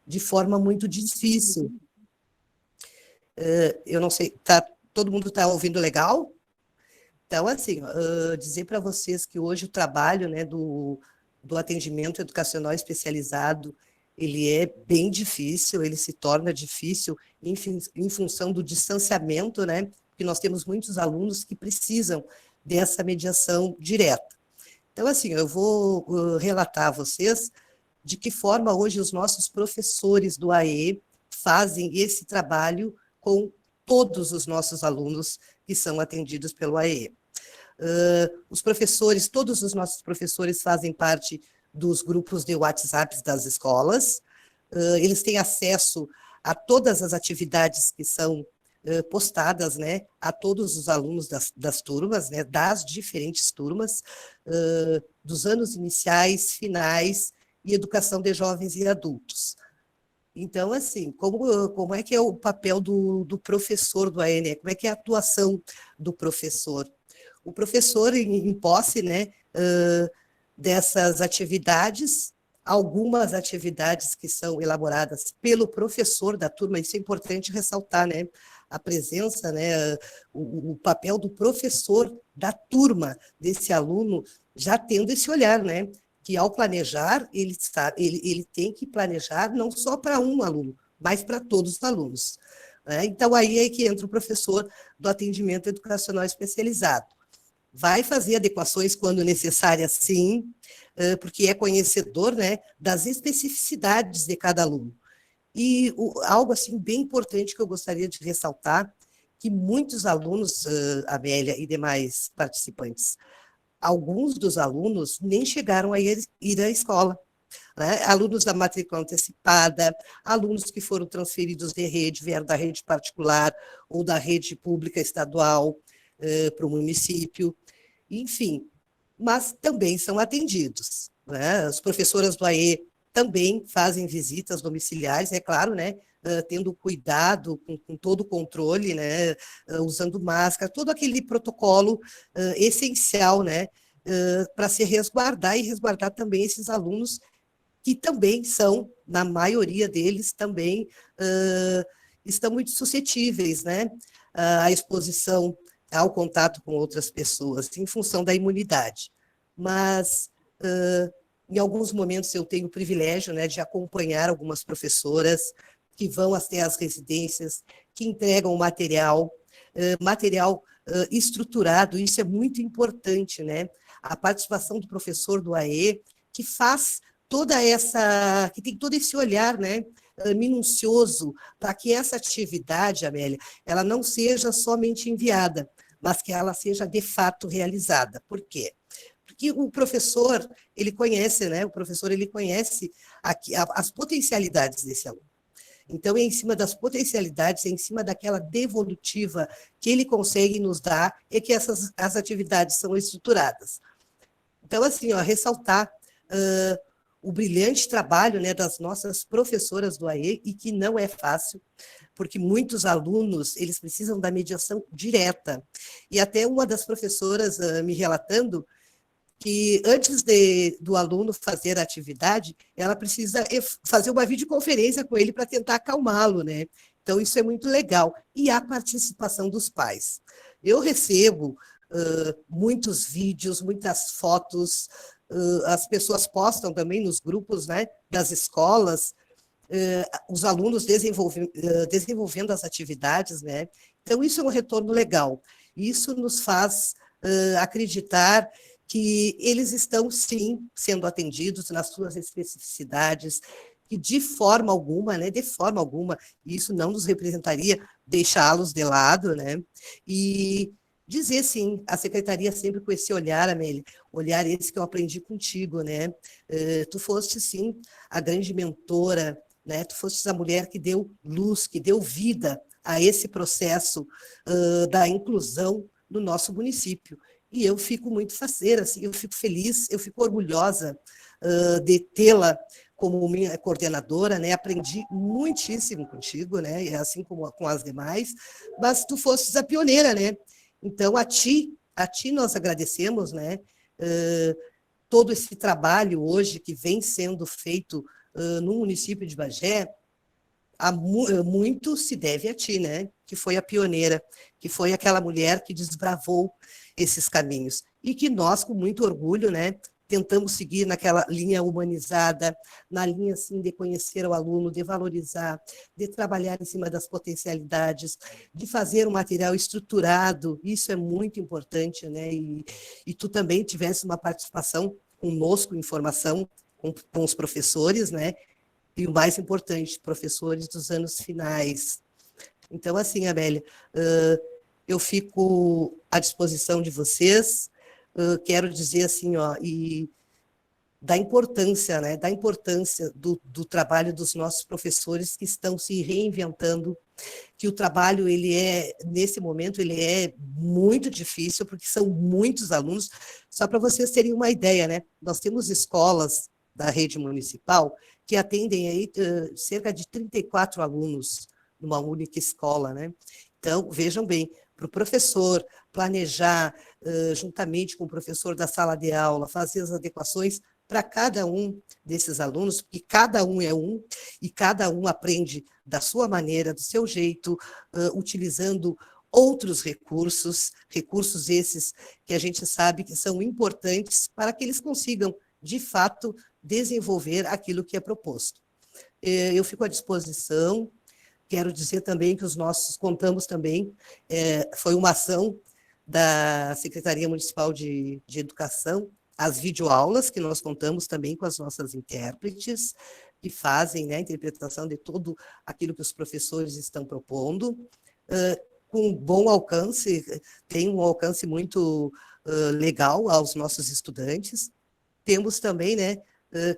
de forma muito difícil. Eu não sei, todo mundo está ouvindo legal? Então, assim, dizer para vocês que hoje o trabalho, né, do atendimento educacional especializado, ele é bem difícil, ele se torna difícil em função do distanciamento, né, porque nós temos muitos alunos que precisam dessa mediação direta. Então, assim, eu vou relatar a vocês de que forma hoje os nossos professores do AE fazem esse trabalho com todos os nossos alunos que são atendidos pelo AE. Os professores, todos os nossos professores fazem parte dos grupos de WhatsApp das escolas, eles têm acesso a todas as atividades que são postadas, né, a todos os alunos das turmas, né, das diferentes turmas, dos anos iniciais, finais e educação de jovens e adultos. Então, assim, como é que é o papel do professor do AE, como é que é a atuação do professor? O professor, em posse, né, dessas atividades, algumas atividades que são elaboradas pelo professor da turma, isso é importante ressaltar, né, a presença, né, o papel do professor da turma, desse aluno, já tendo esse olhar, né, que ao planejar, ele tem que planejar não só para um aluno, mas para todos os alunos. Né? Então, aí é que entra o professor do atendimento educacional especializado. Vai fazer adequações quando necessárias, sim, porque é conhecedor, né, das especificidades de cada aluno. E algo assim bem importante que eu gostaria de ressaltar, que muitos alunos, Amélia e demais participantes, alguns dos alunos nem chegaram a ir à escola. Né? Alunos da matrícula antecipada, alunos que foram transferidos de rede, vieram da rede particular ou da rede pública estadual para o município, enfim, mas também são atendidos. Né? As professoras do AE também fazem visitas domiciliares, é claro, né? Tendo cuidado, com todo o controle, né? Usando máscara, todo aquele protocolo essencial, né? Para se resguardar e resguardar também esses alunos que também são, na maioria deles, também estão muito suscetíveis, né? À exposição ao contato com outras pessoas, em função da imunidade. Mas, em alguns momentos, eu tenho o privilégio, né, de acompanhar algumas professoras que vão até as residências, que entregam material estruturado, isso é muito importante, né? A participação do professor do AE, que faz que tem todo esse olhar, né, minucioso, para que essa atividade, Amélia, ela não seja somente enviada, mas que ela seja de fato realizada. Por quê? Porque o professor, ele conhece, né? O professor, ele conhece as potencialidades desse aluno. Então, é em cima das potencialidades, é em cima daquela devolutiva que ele consegue nos dar, é que as atividades são estruturadas. Então, assim, ressaltar o brilhante trabalho, né, das nossas professoras do AE, e que não é fácil, porque muitos alunos, eles precisam da mediação direta. E até uma das professoras me relatando que antes do aluno fazer a atividade, ela precisa fazer uma videoconferência com ele para tentar acalmá-lo, né? Então, isso é muito legal. E a participação dos pais. Eu recebo muitos vídeos, muitas fotos, as pessoas postam também nos grupos, né, das escolas, os alunos desenvolvendo as atividades, né? Então, isso é um retorno legal. Isso nos faz acreditar que eles estão, sim, sendo atendidos nas suas especificidades, que de forma alguma, né, isso não nos representaria deixá-los de lado, né? E dizer, sim, a secretaria sempre com esse olhar, Amélia, olhar esse que eu aprendi contigo, né? Tu foste, sim, a grande mentora, né? Tu foste a mulher que deu luz, que deu vida a esse processo da inclusão no nosso município. E eu fico muito faceira, assim, eu fico feliz, eu fico orgulhosa de tê-la como minha coordenadora, né? Aprendi muitíssimo contigo, né? Assim como com as demais, mas tu fostes a pioneira, né? Então, a ti nós agradecemos, né? Todo esse trabalho hoje que vem sendo feito no município de Bagé, muito se deve a ti, né? Que foi a pioneira, que foi aquela mulher que desbravou esses caminhos. E que nós, com muito orgulho, né, tentamos seguir naquela linha humanizada, na linha assim, de conhecer o aluno, de valorizar, de trabalhar em cima das potencialidades, de fazer um material estruturado, isso é muito importante, né? E tu também tivesse uma participação conosco em formação, com os professores, né? E o mais importante, professores dos anos finais. Então, assim, Amélia, eu fico à disposição de vocês. Quero dizer assim, ó, e da importância, né, da importância do trabalho dos nossos professores que estão se reinventando, que o trabalho, ele é, nesse momento, ele é muito difícil, porque são muitos alunos. Só para vocês terem uma ideia, né, nós temos escolas da rede municipal que atendem aí cerca de 34 alunos numa única escola, né? Então, vejam bem, para o professor planejar, juntamente com o professor da sala de aula, fazer as adequações para cada um desses alunos, porque cada um é um, e cada um aprende da sua maneira, do seu jeito, utilizando outros recursos, recursos esses que a gente sabe que são importantes para que eles consigam, de fato, desenvolver aquilo que é proposto. Eu fico à disposição. Quero dizer também que os nossos contamos também, foi uma ação da Secretaria Municipal de Educação, as videoaulas, que nós contamos também com as nossas intérpretes, que fazem, né, a interpretação de tudo aquilo que os professores estão propondo, com bom alcance, tem um alcance muito legal aos nossos estudantes. Temos também, né,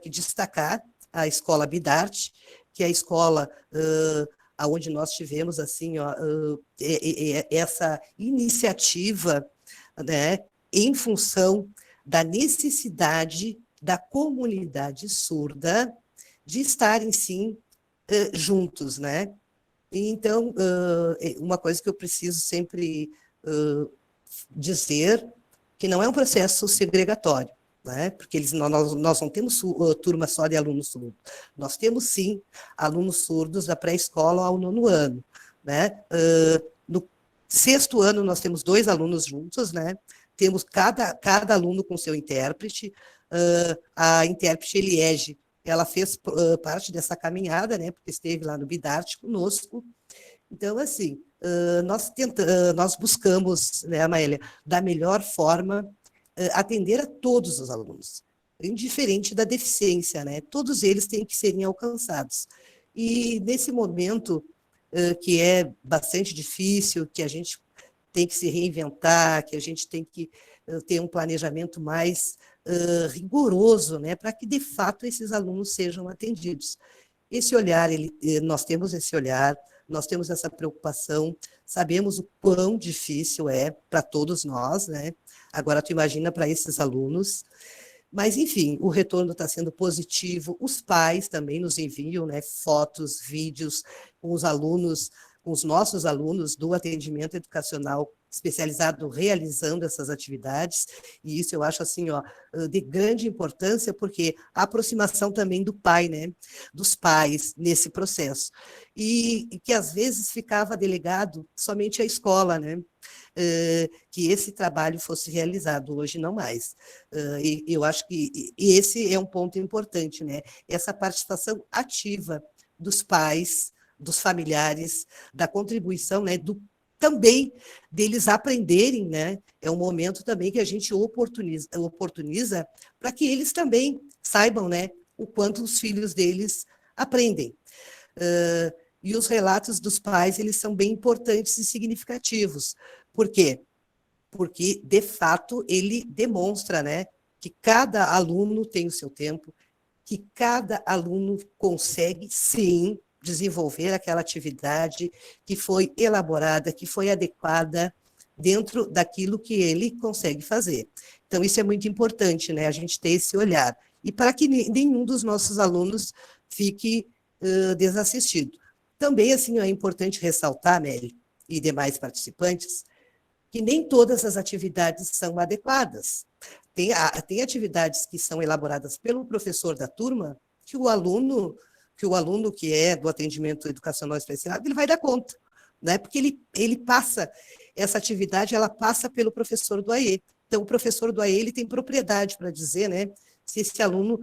que destacar a Escola Bidart, que é a escola onde nós tivemos assim, ó, essa iniciativa, né, em função da necessidade da comunidade surda de estarem, sim, juntos, né? Então, uma coisa que eu preciso sempre dizer, que não é um processo segregatório, né? Porque nós não temos turma só de alunos surdos. Nós temos, sim, alunos surdos da pré-escola ao 9º ano. Né? No 6º ano, nós temos 2 alunos juntos, né? Temos cada aluno com seu intérprete. A intérprete Eliege, ela fez parte dessa caminhada, né? Porque esteve lá no Bidart conosco. Então, assim, nós buscamos, né, Amaélia, da melhor forma, atender a todos os alunos, indiferente da deficiência, né? Todos eles têm que serem alcançados. E nesse momento, que é bastante difícil, que a gente tem que se reinventar, que a gente tem que ter um planejamento mais rigoroso, né, para que, de fato, esses alunos sejam atendidos. Esse olhar, nós temos esse olhar, nós temos essa preocupação, sabemos o quão difícil é para todos nós, né? Agora, tu imagina para esses alunos. Mas, enfim, o retorno está sendo positivo. Os pais também nos enviam, né, fotos, vídeos com os alunos, com os nossos alunos do atendimento educacional especializado realizando essas atividades, e isso eu acho assim, ó, de grande importância, porque a aproximação também do pai, né, dos pais nesse processo, e que às vezes ficava delegado somente à escola, né, que esse trabalho fosse realizado, hoje não mais. E eu acho que esse é um ponto importante, né, essa participação ativa dos pais, dos familiares, da contribuição, né, também deles aprenderem, né? É um momento também que a gente oportuniza para que eles também saibam, né, o quanto os filhos deles aprendem. E os relatos dos pais, eles são bem importantes e significativos. Por quê? Porque, de fato, ele demonstra, né, que cada aluno tem o seu tempo, que cada aluno consegue, sim, desenvolver aquela atividade que foi elaborada, que foi adequada dentro daquilo que ele consegue fazer. Então, isso é muito importante, né? A gente ter esse olhar. E para que nenhum dos nossos alunos fique desassistido. Também, assim, é importante ressaltar, Meli, e demais participantes, que nem todas as atividades são adequadas. Tem atividades que são elaboradas pelo professor da turma que o aluno que é do atendimento educacional especial, ele vai dar conta, né? Porque ele passa, essa atividade, ela passa pelo professor do AE. Então, o professor do AE, ele tem propriedade para dizer, né, se esse aluno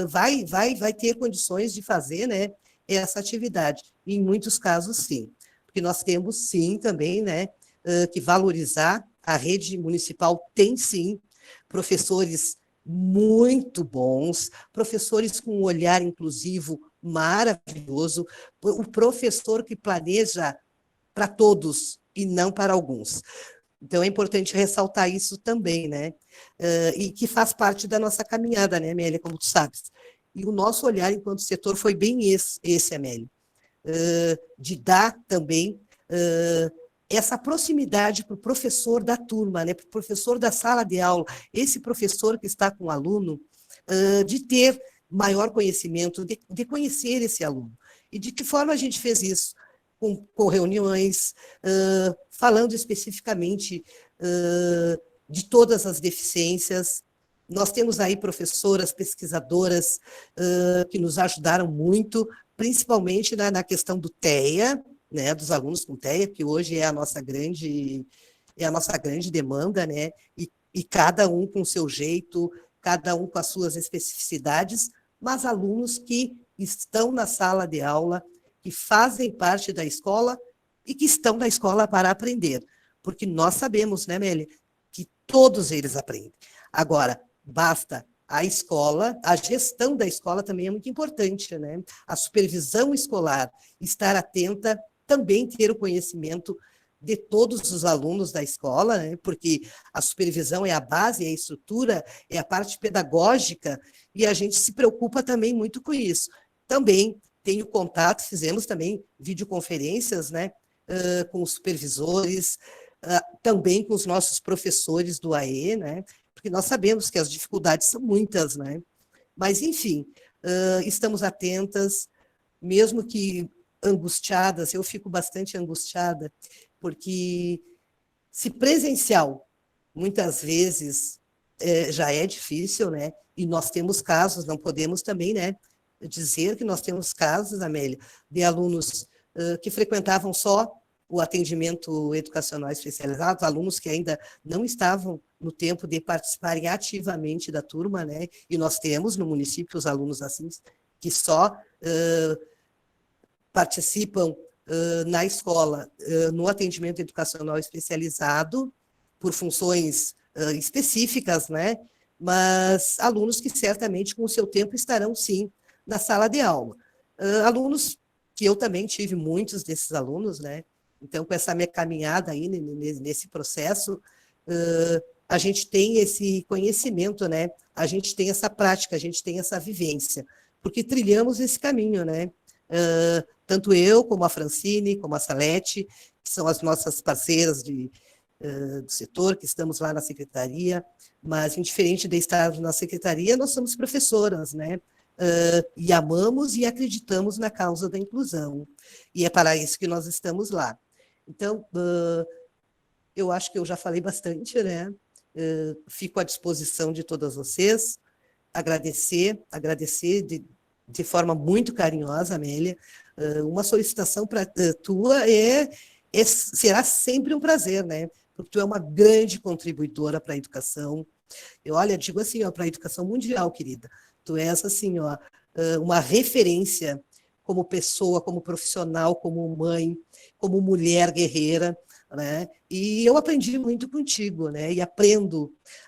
vai ter condições de fazer, né, essa atividade. E, em muitos casos, sim. Porque nós temos, sim, também, né, que valorizar, a rede municipal tem, sim, professores muito bons, professores com um olhar inclusivo maravilhoso, o professor que planeja para todos e não para alguns. Então, é importante ressaltar isso também, né? E que faz parte da nossa caminhada, né, Amélia, como tu sabes. E o nosso olhar enquanto setor foi bem esse Amélia, de dar também essa proximidade para o professor da turma, né, para o professor da sala de aula, esse professor que está com o aluno, de ter maior conhecimento, de conhecer esse aluno. E de que forma a gente fez isso? Com reuniões, falando especificamente de todas as deficiências. Nós temos aí professoras, pesquisadoras que nos ajudaram muito, principalmente na questão do TEA, né, dos alunos com TEA, que hoje é a nossa grande demanda, né, e cada um com o seu jeito, cada um com as suas especificidades, mas alunos que estão na sala de aula, que fazem parte da escola e que estão na escola para aprender. Porque nós sabemos, né, Meli, que todos eles aprendem. Agora, basta a escola, a gestão da escola também é muito importante, né? A supervisão escolar, estar atenta, também ter o conhecimento de todos os alunos da escola, né? Porque a supervisão é a base, é a estrutura, é a parte pedagógica, e a gente se preocupa também muito com isso. Também tenho contato, fizemos também videoconferências, né, com os supervisores, também com os nossos professores do AE, né, porque nós sabemos que as dificuldades são muitas, né, mas, enfim, estamos atentas, mesmo que angustiadas, eu fico bastante angustiada, porque se presencial, muitas vezes, já é difícil, né, e nós temos casos, não podemos também, né, dizer que nós temos casos, Amélia, de alunos que frequentavam só o atendimento educacional especializado, alunos que ainda não estavam no tempo de participarem ativamente da turma, né? E nós temos no município os alunos assim, que só participam na escola, no atendimento educacional especializado, por funções específicas, né? Mas alunos que certamente com o seu tempo estarão, sim, na sala de aula. Alunos que eu também tive muitos desses alunos, né? Então, com essa minha caminhada aí nesse processo, a gente tem esse conhecimento, né? A gente tem essa prática, a gente tem essa vivência, porque trilhamos esse caminho, né? Tanto eu, como a Francine, como a Salete, que são as nossas parceiras do setor, que estamos lá na secretaria, mas, indiferente de estar na secretaria, nós somos professoras, né? E amamos e acreditamos na causa da inclusão. E é para isso que nós estamos lá. Então, eu acho que eu já falei bastante, né? Fico à disposição de todas vocês, agradecer de forma muito carinhosa, Amélia. Uma solicitação para tua será sempre um prazer, né? Porque tu é uma grande contribuidora para a educação. Eu, olha, digo assim, para a educação mundial, querida. Tu és, assim, uma referência como pessoa, como profissional, como mãe, como mulher guerreira, né? E eu aprendi muito contigo, né? E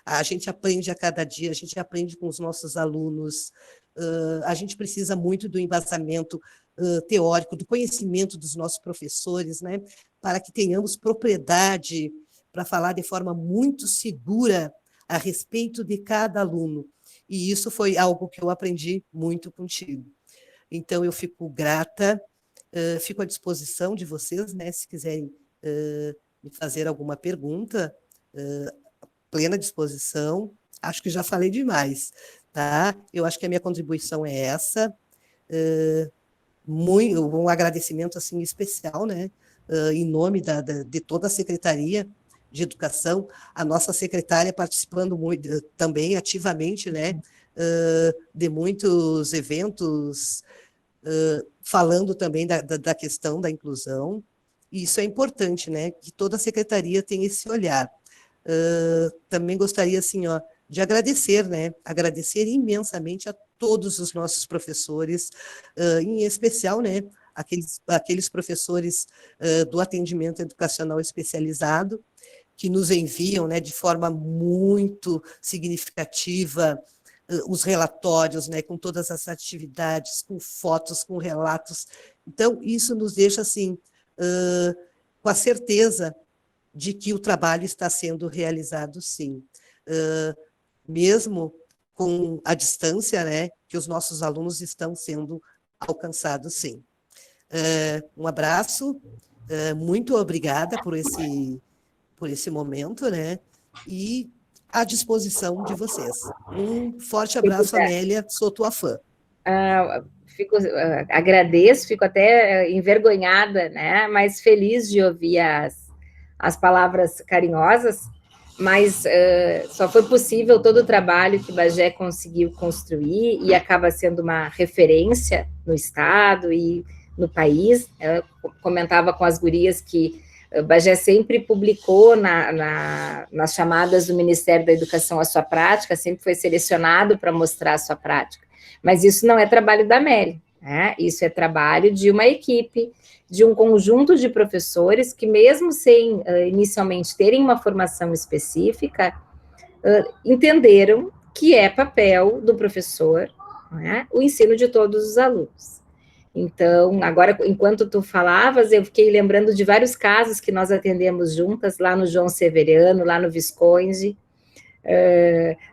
a gente aprende a cada dia, a gente aprende com os nossos alunos, a gente precisa muito do embasamento teórico, do conhecimento dos nossos professores, né? Para que tenhamos propriedade para falar de forma muito segura a respeito de cada aluno. E isso foi algo que eu aprendi muito contigo. Então, eu fico grata, fico à disposição de vocês, né, se quiserem me fazer alguma pergunta, plena disposição. Acho que já falei demais, tá? Eu acho que a minha contribuição é essa. Um agradecimento assim especial, né, em nome de toda a Secretaria de Educação, a nossa secretária participando muito, também ativamente, né, de muitos eventos, falando também da questão da inclusão, e isso é importante, né, que toda a secretaria tenha esse olhar. Também gostaria, assim, de agradecer, né, agradecer imensamente a todos os nossos professores, em especial, né, aqueles professores do atendimento educacional especializado, que nos enviam, né, de forma muito significativa, os relatórios, né, com todas as atividades, com fotos, com relatos. Então, isso nos deixa, assim, com a certeza de que o trabalho está sendo realizado, sim. Mesmo com a distância, né, que os nossos alunos estão sendo alcançados, sim. Um abraço, muito obrigada por esse momento, né, e à disposição de vocês. Um forte abraço, Amélia, sou tua fã. Agradeço, fico até envergonhada, né, mas feliz de ouvir as palavras carinhosas, mas só foi possível todo o trabalho que Bagé conseguiu construir e acaba sendo uma referência no estado e no país. Eu comentava com as gurias que Bagé sempre publicou nas chamadas do Ministério da Educação a sua prática, sempre foi selecionado para mostrar a sua prática. Mas isso não é trabalho da Amélia, né? Isso é trabalho de uma equipe, de um conjunto de professores que, mesmo sem inicialmente terem uma formação específica, entenderam que é papel do professor, né, o ensino de todos os alunos. Então, agora, enquanto tu falavas, eu fiquei lembrando de vários casos que nós atendemos juntas, lá no João Severiano, lá no Visconde,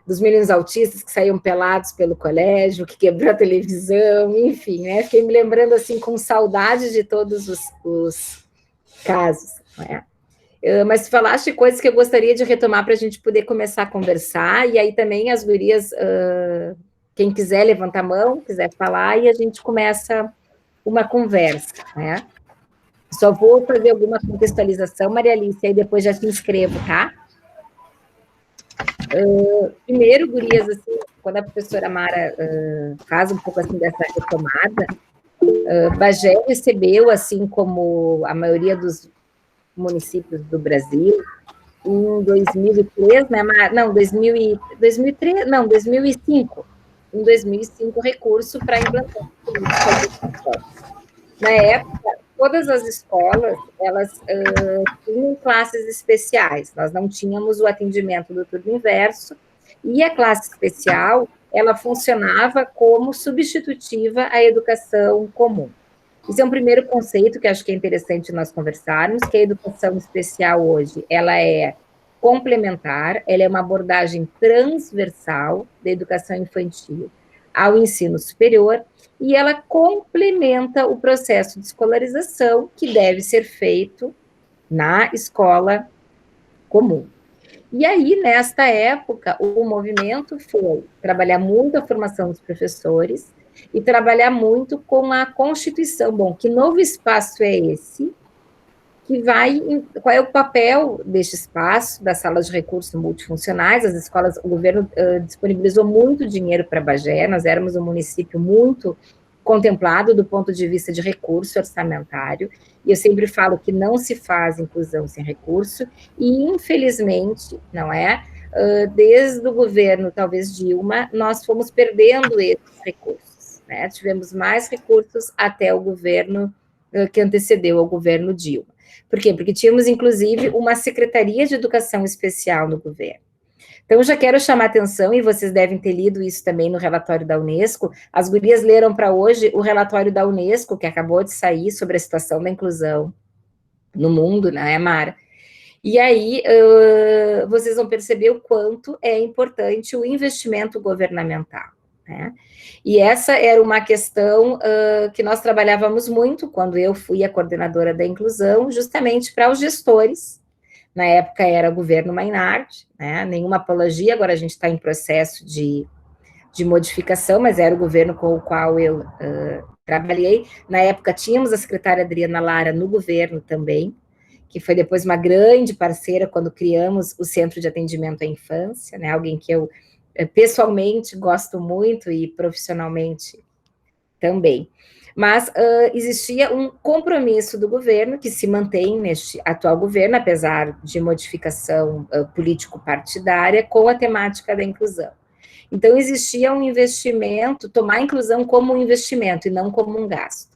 dos meninos autistas que saíam pelados pelo colégio, que quebrou a televisão, enfim, né? Fiquei me lembrando, assim, com saudade de todos os casos, né? Mas falaste coisas que eu gostaria de retomar para a gente poder começar a conversar, e aí também as gurias, quem quiser levantar a mão, quiser falar, e a gente começa uma conversa, né? Só vou fazer alguma contextualização, Maria Alice, aí depois já te inscrevo, tá? Primeiro, gurias, assim, quando a professora Mara faz um pouco assim dessa retomada, Bagé recebeu, assim como a maioria dos municípios do Brasil, em 2003, né, não, 2003, não, 2005, em 2005, recurso para implantar na época, todas as escolas, elas tinham classes especiais, nós não tínhamos o atendimento do turno inverso, e a classe especial, ela funcionava como substitutiva à educação comum. Isso é um primeiro conceito que acho que é interessante nós conversarmos, que a educação especial hoje, ela é complementar, ela é uma abordagem transversal da educação infantil ao ensino superior, e ela complementa o processo de escolarização que deve ser feito na escola comum. E aí, nesta época, o movimento foi trabalhar muito a formação dos professores e trabalhar muito com a Constituição. Bom, que novo espaço é esse? Que vai, qual é o papel deste espaço, das salas de recursos multifuncionais? As escolas, o governo disponibilizou muito dinheiro para Bagé, nós éramos um município muito contemplado do ponto de vista de recurso orçamentário, e eu sempre falo que não se faz inclusão sem recurso, e infelizmente, não é? Desde o governo, talvez Dilma, nós fomos perdendo esses recursos, né? Tivemos mais recursos até o governo que antecedeu ao governo Dilma. Por quê? Porque tínhamos, inclusive, uma Secretaria de Educação Especial no governo. Então, eu já quero chamar a atenção, e vocês devem ter lido isso também no relatório da Unesco, as gurias leram para hoje o relatório da Unesco, que acabou de sair, sobre a situação da inclusão no mundo, né, Mara? E aí, vocês vão perceber o quanto é importante o investimento governamental, né? E essa era uma questão que nós trabalhávamos muito quando eu fui a coordenadora da inclusão, justamente para os gestores. Na época era o governo Maynard, né? Nenhuma apologia, agora a gente está em processo de modificação, mas era o governo com o qual eu trabalhei. Na época tínhamos a secretária Adriana Lara no governo também, que foi depois uma grande parceira quando criamos o Centro de Atendimento à Infância, né? Alguém que eu pessoalmente gosto muito e profissionalmente também. Mas existia um compromisso do governo, que se mantém neste atual governo, apesar de modificação político-partidária, com a temática da inclusão. Então, existia um investimento, tomar a inclusão como um investimento e não como um gasto.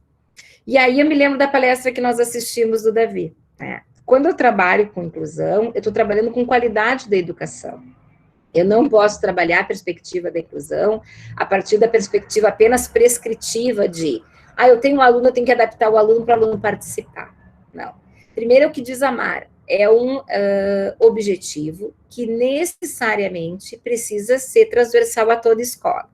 E aí eu me lembro da palestra que nós assistimos do Davi, né? Quando eu trabalho com inclusão, eu estou trabalhando com qualidade da educação. Eu não posso trabalhar a perspectiva da inclusão a partir da perspectiva apenas prescritiva de eu tenho um aluno, eu tenho que adaptar o aluno para o aluno participar. Não. Primeiro, é o que diz a Mara, é um objetivo que necessariamente precisa ser transversal a toda escola.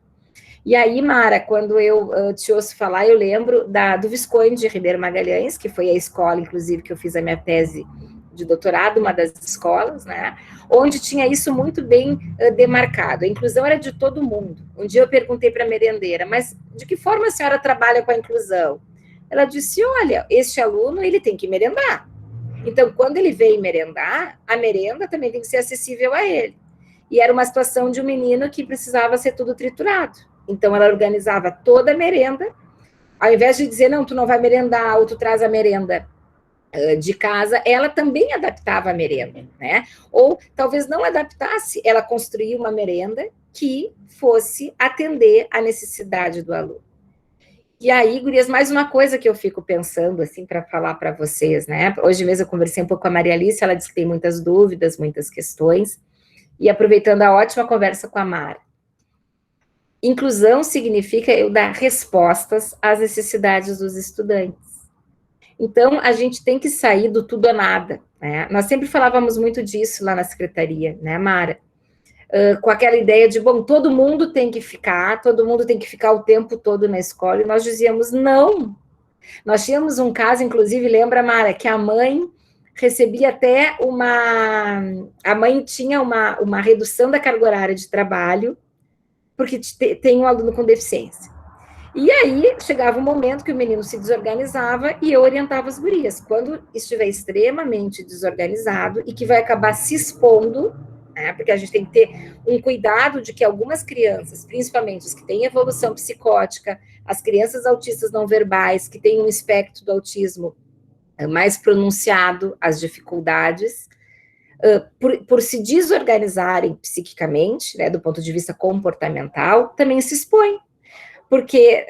E aí, Mara, quando eu te ouço falar, eu lembro do Visconde de Ribeiro Magalhães, que foi a escola, inclusive, que eu fiz a minha tese de doutorado, uma das escolas, né, onde tinha isso muito bem demarcado. A inclusão era de todo mundo. Um dia eu perguntei para a merendeira, mas de que forma a senhora trabalha com a inclusão? Ela disse, olha, este aluno, ele tem que merendar. Então, quando ele veio merendar, a merenda também tem que ser acessível a ele. E era uma situação de um menino que precisava ser tudo triturado. Então, ela organizava toda a merenda, ao invés de dizer, não, tu não vai merendar, ou tu traz a merenda de casa, ela também adaptava a merenda, né? Ou talvez não adaptasse, ela construía uma merenda que fosse atender a necessidade do aluno. E aí, gurias, mais uma coisa que eu fico pensando, assim, para falar para vocês, né? Hoje mesmo eu conversei um pouco com a Maria Alice, ela disse que tem muitas dúvidas, muitas questões, e aproveitando a ótima conversa com a Mara. Inclusão significa eu dar respostas às necessidades dos estudantes. Então, a gente tem que sair do tudo ou nada, né? Nós sempre falávamos muito disso lá na secretaria, né, Mara? Com aquela ideia de, bom, todo mundo tem que ficar o tempo todo na escola, e nós dizíamos, não. Nós tínhamos um caso, inclusive, lembra, Mara, que a mãe recebia até a mãe tinha uma redução da carga horária de trabalho, porque tem um aluno com deficiência. E aí, chegava um momento que o menino se desorganizava e eu orientava as gurias. Quando estiver extremamente desorganizado e que vai acabar se expondo, né, porque a gente tem que ter um cuidado de que algumas crianças, principalmente as que têm evolução psicótica, as crianças autistas não verbais, que têm um espectro do autismo mais pronunciado, as dificuldades, por se desorganizarem psiquicamente, né, do ponto de vista comportamental, também se expõem. Porque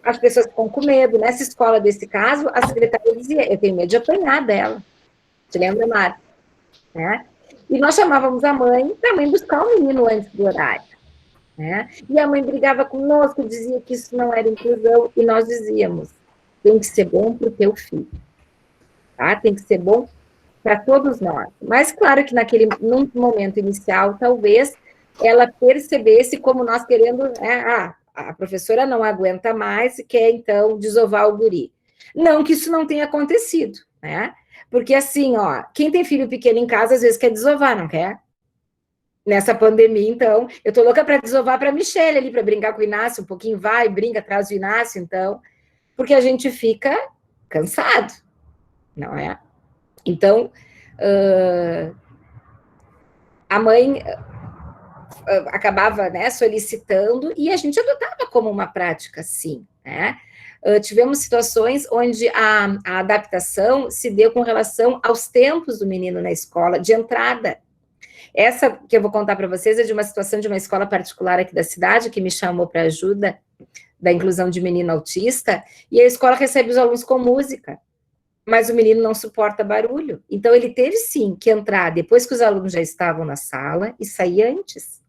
as pessoas ficam com medo. Nessa escola, desse caso, a secretária dizia, eu tenho medo de apanhar dela. Te lembra, Mara? Né? E nós chamávamos a mãe para a mãe buscar o menino antes do horário. Né? E a mãe brigava conosco, dizia que isso não era inclusão, e nós dizíamos, tem que ser bom para o teu filho. Tá? Tem que ser bom para todos nós. Mas, claro que num momento inicial, talvez, ela percebesse como nós querendo... a professora não aguenta mais e quer, então, desovar o guri. Não que isso não tenha acontecido, né? Porque, assim, quem tem filho pequeno em casa, às vezes quer desovar, não quer? Nessa pandemia, então, eu tô louca para desovar para a Michelle ali, para brincar com o Inácio, um pouquinho vai, brinca atrás do Inácio, então, porque a gente fica cansado, não é? Então, a mãe... acabava, né, solicitando, e a gente adotava como uma prática, sim, né? Tivemos situações onde a adaptação se deu com relação aos tempos do menino na escola, de entrada. Essa que eu vou contar para vocês é de uma situação de uma escola particular aqui da cidade, que me chamou para ajuda da inclusão de menino autista, e a escola recebe os alunos com música, mas o menino não suporta barulho. Então, ele teve, sim, que entrar depois que os alunos já estavam na sala e sair antes.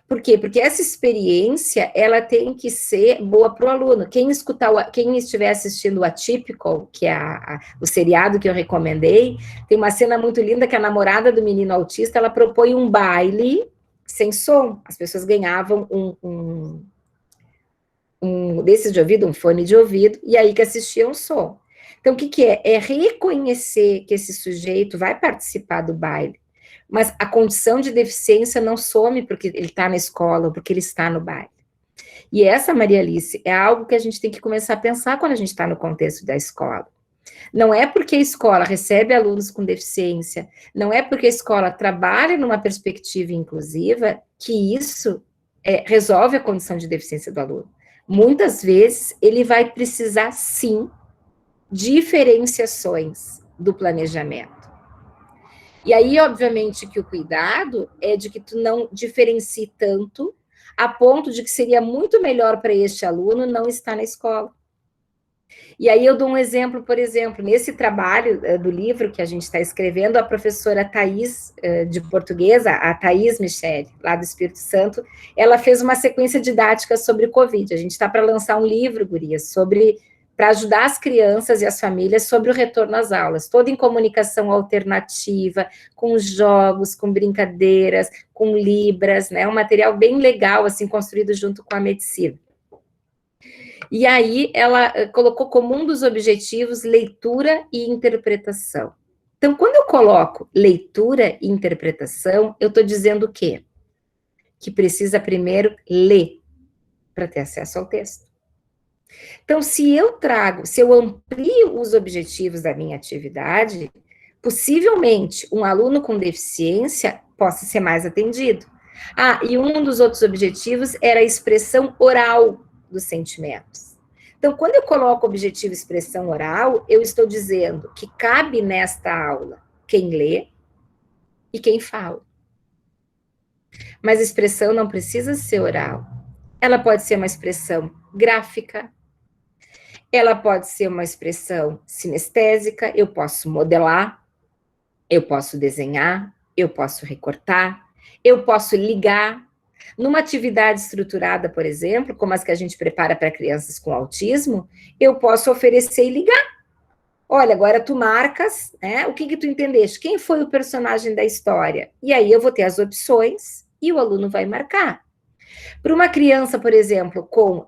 Por quê? Porque essa experiência, ela tem que ser boa para o aluno. Quem estiver assistindo o Atypical, que é o seriado que eu recomendei, tem uma cena muito linda que a namorada do menino autista, ela propõe um baile sem som. As pessoas ganhavam um desses de ouvido, um fone de ouvido, e aí que assistiam o som. Então, o que é? É reconhecer que esse sujeito vai participar do baile, mas a condição de deficiência não some porque ele está na escola ou porque ele está no baile. E essa, Maria Alice, é algo que a gente tem que começar a pensar quando a gente está no contexto da escola. Não é porque a escola recebe alunos com deficiência, não é porque a escola trabalha numa perspectiva inclusiva, que isso resolve a condição de deficiência do aluno. Muitas vezes, ele vai precisar, sim, diferenciações do planejamento. E aí, obviamente, que o cuidado é de que tu não diferencie tanto a ponto de que seria muito melhor para este aluno não estar na escola. E aí eu dou um exemplo, por exemplo, nesse trabalho do livro que a gente está escrevendo, a professora Thais, de português, a Thais Michele, lá do Espírito Santo, ela fez uma sequência didática sobre o Covid. A gente está para lançar um livro, gurias, para ajudar as crianças e as famílias sobre o retorno às aulas, todo em comunicação alternativa, com jogos, com brincadeiras, com libras, né? Um material bem legal, assim, construído junto com a medicina. E aí ela colocou como um dos objetivos leitura e interpretação. Então, quando eu coloco leitura e interpretação, eu estou dizendo o quê? Que precisa primeiro ler para ter acesso ao texto. Então, se eu amplio os objetivos da minha atividade, possivelmente um aluno com deficiência possa ser mais atendido. E um dos outros objetivos era a expressão oral dos sentimentos. Então, quando eu coloco objetivo expressão oral, eu estou dizendo que cabe nesta aula quem lê e quem fala. Mas a expressão não precisa ser oral. Ela pode ser uma expressão gráfica, ela pode ser uma expressão sinestésica, eu posso modelar, eu posso desenhar, eu posso recortar, eu posso ligar. Numa atividade estruturada, por exemplo, como as que a gente prepara para crianças com autismo, eu posso oferecer e ligar. Olha, agora tu marcas, né? O que tu entendeste? Quem foi o personagem da história? E aí eu vou ter as opções e o aluno vai marcar. Para uma criança, por exemplo, com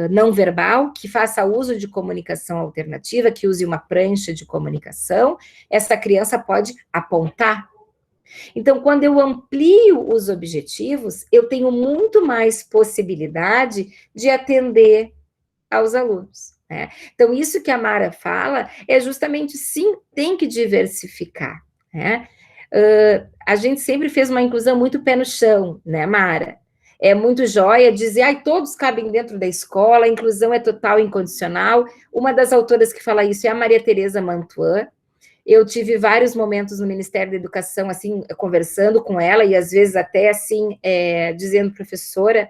não verbal, que faça uso de comunicação alternativa, que use uma prancha de comunicação, essa criança pode apontar. Então, quando eu amplio os objetivos, eu tenho muito mais possibilidade de atender aos alunos, né? Então, isso que a Mara fala é justamente, sim, tem que diversificar, né? A gente sempre fez uma inclusão muito pé no chão, né, Mara? É muito joia dizer, todos cabem dentro da escola, a inclusão é total e incondicional. Uma das autoras que fala isso é a Maria Tereza Mantuan. Eu tive vários momentos no Ministério da Educação, assim, conversando com ela, e às vezes até, assim, dizendo, professora,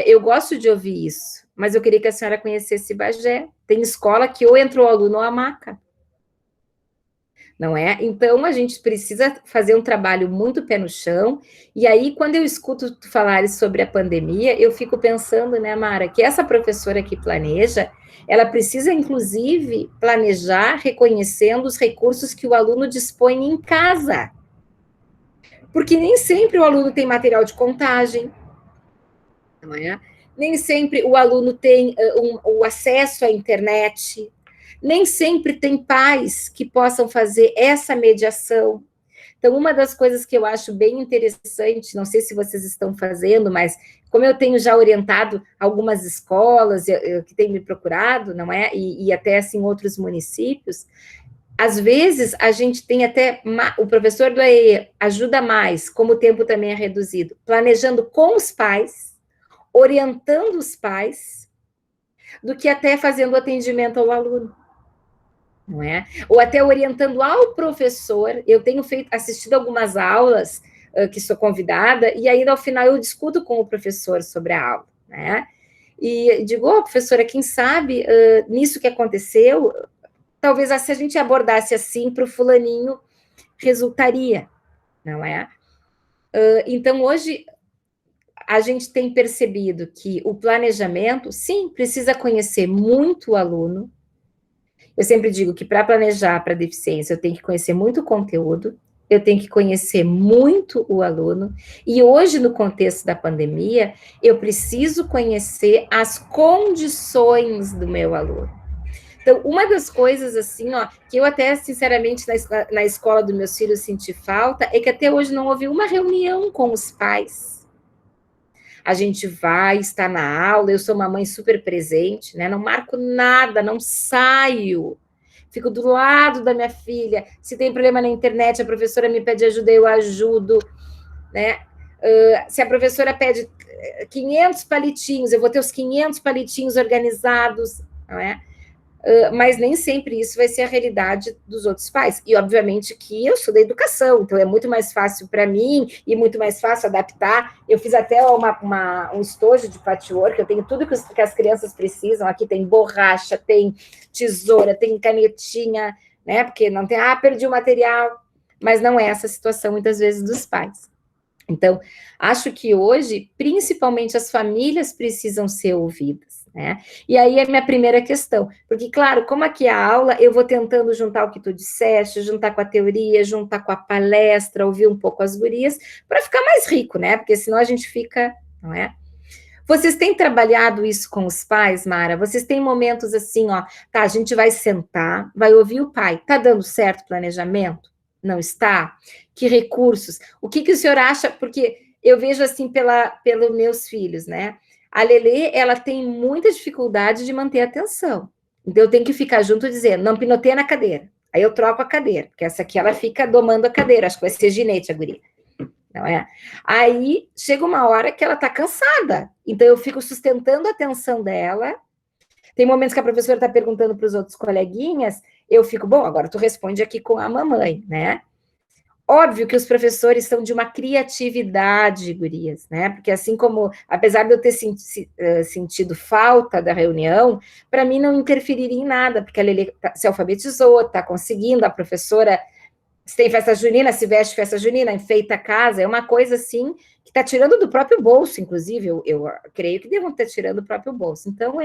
eu gosto de ouvir isso, mas eu queria que a senhora conhecesse Bagé. Tem escola que ou entrou aluno ou a maca. Não é? Então, a gente precisa fazer um trabalho muito pé no chão, e aí, quando eu escuto tu falares sobre a pandemia, eu fico pensando, né, Mara, que essa professora que planeja, ela precisa, inclusive, planejar reconhecendo os recursos que o aluno dispõe em casa. Porque nem sempre o aluno tem material de contagem, não é? Nem sempre o aluno tem o acesso à internet, nem sempre tem pais que possam fazer essa mediação. Então, uma das coisas que eu acho bem interessante, não sei se vocês estão fazendo, mas como eu tenho já orientado algumas escolas que têm me procurado, não é? E até, assim, outros municípios, às vezes a gente tem até, o professor do EE ajuda mais, como o tempo também é reduzido, planejando com os pais, orientando os pais, do que até fazendo atendimento ao aluno. Não é? Ou até orientando ao professor. Eu tenho assistido algumas aulas que sou convidada, e ainda ao final eu discuto com o professor sobre a aula, né? E digo, professora, quem sabe nisso que aconteceu, talvez se a gente abordasse assim para o fulaninho, resultaria, não é? Então, hoje, a gente tem percebido que o planejamento, sim, precisa conhecer muito o aluno. Eu sempre digo que para planejar para deficiência, eu tenho que conhecer muito o conteúdo, eu tenho que conhecer muito o aluno, e hoje, no contexto da pandemia, eu preciso conhecer as condições do meu aluno. Então, uma das coisas, assim, que eu até, sinceramente, na escola dos meus filhos senti falta, é que até hoje não houve uma reunião com os pais. A gente vai, está na aula, eu sou uma mãe super presente, né? Não marco nada, não saio. Fico do lado da minha filha. Se tem problema na internet, a professora me pede ajuda, eu ajudo, né? Se a professora pede 500 palitinhos, eu vou ter os 500 palitinhos organizados, não é? Mas nem sempre isso vai ser a realidade dos outros pais. E, obviamente, que eu sou da educação, então é muito mais fácil para mim e muito mais fácil adaptar. Eu fiz até um estojo de patchwork, eu tenho tudo que as crianças precisam. Aqui tem borracha, tem tesoura, tem canetinha, né? Porque não tem, perdi o material. Mas não é essa a situação, muitas vezes, dos pais. Então, acho que hoje, principalmente as famílias precisam ser ouvidas, né? E aí é a minha primeira questão, porque, claro, como aqui é a aula, eu vou tentando juntar o que tu disseste, juntar com a teoria, juntar com a palestra, ouvir um pouco as gurias, para ficar mais rico, né? Porque senão a gente fica, não é? Vocês têm trabalhado isso com os pais, Mara? Vocês têm momentos assim, ó, tá, a gente vai sentar, vai ouvir o pai, tá dando certo o planejamento? Não está? Que recursos? O que o senhor acha? Porque eu vejo assim pelos meus filhos, né? A Lelê, ela tem muita dificuldade de manter a atenção. Então, eu tenho que ficar junto dizendo, não pinoteia na cadeira. Aí eu troco a cadeira, porque essa aqui ela fica domando a cadeira, acho que vai ser ginete a guria. Não é? Aí chega uma hora que ela está cansada, então eu fico sustentando a atenção dela. Tem momentos que a professora está perguntando para os outros coleguinhas, eu fico, bom, agora tu responde aqui com a mamãe, né? Óbvio que os professores são de uma criatividade, gurias, né? Porque assim como, apesar de eu ter sentido falta da reunião, para mim não interferiria em nada, porque a Lelê se alfabetizou, está conseguindo, a professora, se tem festa junina, se veste festa junina, enfeita a casa, é uma coisa assim que está tirando do próprio bolso, inclusive, eu creio que devam estar tirando do próprio bolso. Então,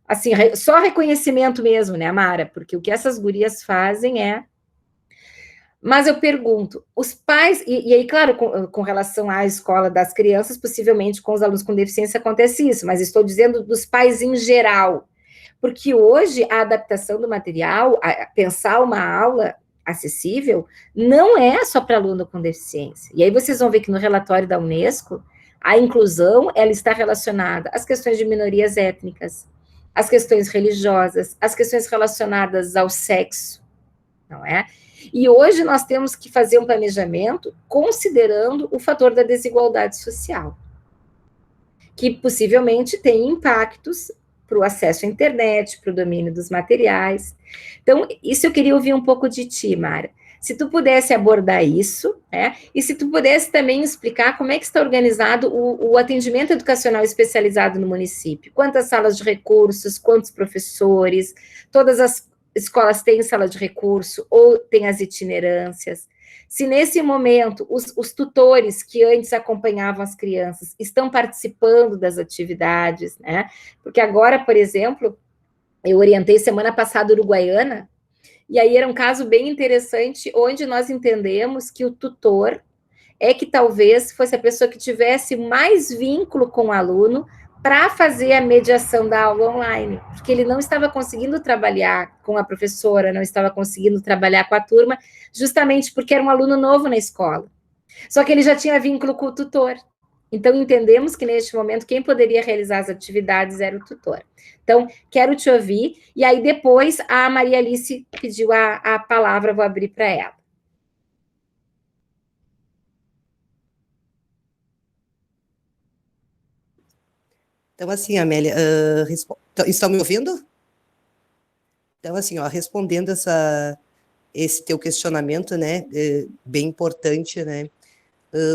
assim, só reconhecimento mesmo, né, Mara? Porque o que essas gurias fazem é... Mas eu pergunto, os pais, e aí, claro, com relação à escola das crianças, possivelmente com os alunos com deficiência acontece isso, mas estou dizendo dos pais em geral, porque hoje a adaptação do material, pensar uma aula acessível, não é só para aluno com deficiência. E aí vocês vão ver que no relatório da Unesco, a inclusão, ela está relacionada às questões de minorias étnicas, às questões religiosas, às questões relacionadas ao sexo, não é? E hoje nós temos que fazer um planejamento considerando o fator da desigualdade social, que possivelmente tem impactos para o acesso à internet, para o domínio dos materiais. Então, isso eu queria ouvir um pouco de ti, Mara. Se tu pudesse abordar isso, né? E se tu pudesse também explicar como é que está organizado o atendimento educacional especializado no município. Quantas salas de recursos, quantos professores, todas as escolas têm sala de recurso ou têm as itinerâncias. Se nesse momento os tutores que antes acompanhavam as crianças estão participando das atividades, né? Porque agora, por exemplo, eu orientei semana passada Uruguaiana, e aí era um caso bem interessante, onde nós entendemos que o tutor é que talvez fosse a pessoa que tivesse mais vínculo com o aluno para fazer a mediação da aula online, porque ele não estava conseguindo trabalhar com a professora, não estava conseguindo trabalhar com a turma, justamente porque era um aluno novo na escola. Só que ele já tinha vínculo com o tutor. Então, entendemos que, neste momento, quem poderia realizar as atividades era o tutor. Então, quero te ouvir, e aí depois a Maria Alice pediu a palavra, vou abrir para ela. Então, assim, Amélia, estão me ouvindo? Então, assim, ó, respondendo esse teu questionamento, né, bem importante, né,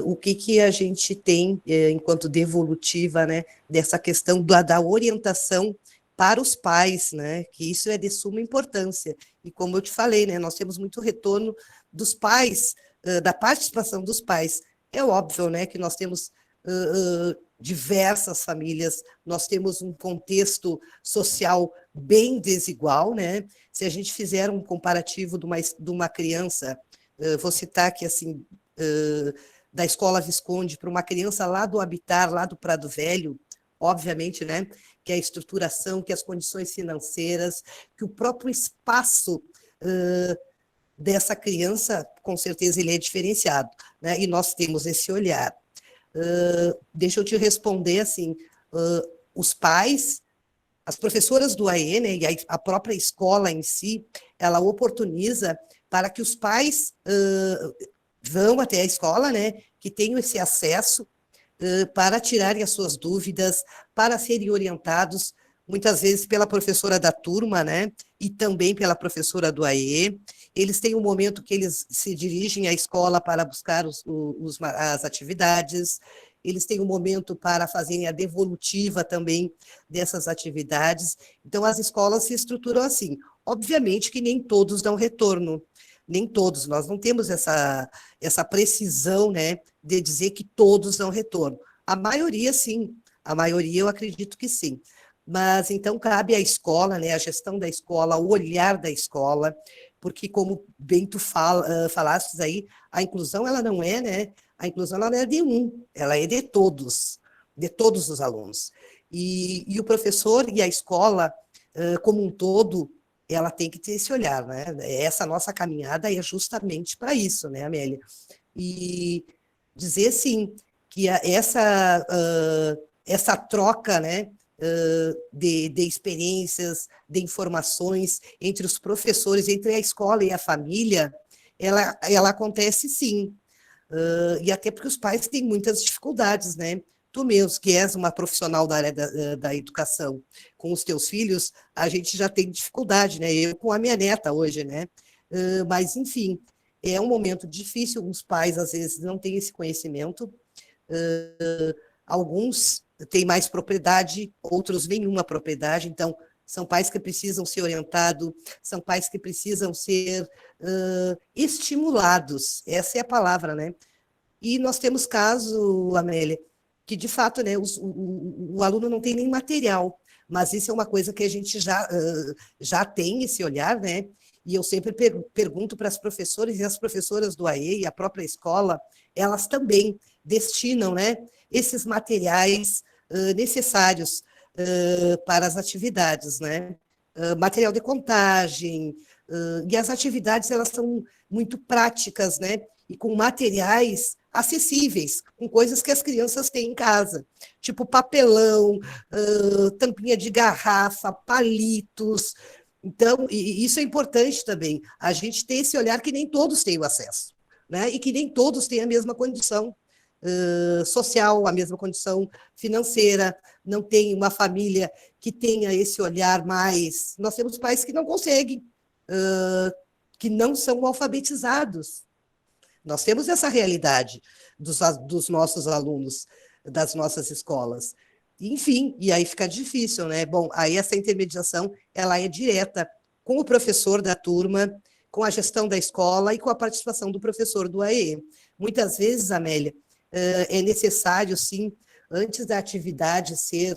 o que a gente tem enquanto devolutiva, né, dessa questão da orientação para os pais, né, que isso é de suma importância. E como eu te falei, né, nós temos muito retorno dos pais, da participação dos pais. É óbvio, né, que nós temos diversas famílias, nós temos um contexto social bem desigual, né? Se a gente fizer um comparativo de uma criança, vou citar aqui assim, da Escola Visconde para uma criança lá do Habitar, lá do Prado Velho, obviamente, né? Que a estruturação, que as condições financeiras, que o próprio espaço dessa criança, com certeza ele é diferenciado, né? E nós temos esse olhar. Deixa eu te responder assim, os pais, as professoras do AE, né, e a própria escola em si, ela oportuniza para que os pais vão até a escola, né, que tenham esse acesso para tirarem as suas dúvidas, para serem orientados, muitas vezes pela professora da turma, né, e também pela professora do AE. Eles têm um momento que eles se dirigem à escola para buscar as atividades, eles têm um momento para fazerem a devolutiva também dessas atividades. Então, as escolas se estruturam assim. Obviamente que nem todos dão retorno, nem todos, nós não temos essa precisão, né, de dizer que todos dão retorno. A maioria, sim, a maioria eu acredito que sim. Mas então cabe à escola, né, a gestão da escola, o olhar da escola, porque como bem tu falaste aí, a inclusão ela não é, né, a inclusão ela não é de um, ela é de todos os alunos. E o professor e a escola, como um todo, ela tem que ter esse olhar, né? Essa nossa caminhada é justamente para isso, né, Amélia? E dizer, sim, que essa troca, né, de experiências, de informações entre os professores, entre a escola e a família, ela acontece sim. E até porque os pais têm muitas dificuldades, né? Tu mesmo, que és uma profissional da área da educação, com os teus filhos, a gente já tem dificuldade, né? Eu com a minha neta hoje, né? Mas, enfim, é um momento difícil, os pais, às vezes, não têm esse conhecimento, alguns têm mais propriedade, outros nenhuma propriedade, então, são pais que precisam ser orientados, são pais que precisam ser estimulados, essa é a palavra, né? E nós temos caso, Amélia, que de fato, né, o aluno não tem nem material, mas isso é uma coisa que a gente já tem esse olhar, né? E eu sempre pergunto para as professoras e as professoras do AE e a própria escola, elas também destinam, né, esses materiais necessários para as atividades, né? Material de contagem, e as atividades elas são muito práticas, né? E com materiais acessíveis, com coisas que as crianças têm em casa, tipo papelão, tampinha de garrafa, palitos. Então, e isso é importante também, a gente ter esse olhar que nem todos têm o acesso, né? E que nem todos têm a mesma condição social, a mesma condição financeira, não tem uma família que tenha esse olhar mais. Nós temos pais que não conseguem, que não são alfabetizados. Nós temos essa realidade dos nossos alunos, das nossas escolas. Enfim, e aí fica difícil, né? Bom, aí essa intermediação, ela é direta com o professor da turma, com a gestão da escola e com a participação do professor do AE. Muitas vezes, Amélia, é necessário, sim, antes da atividade ser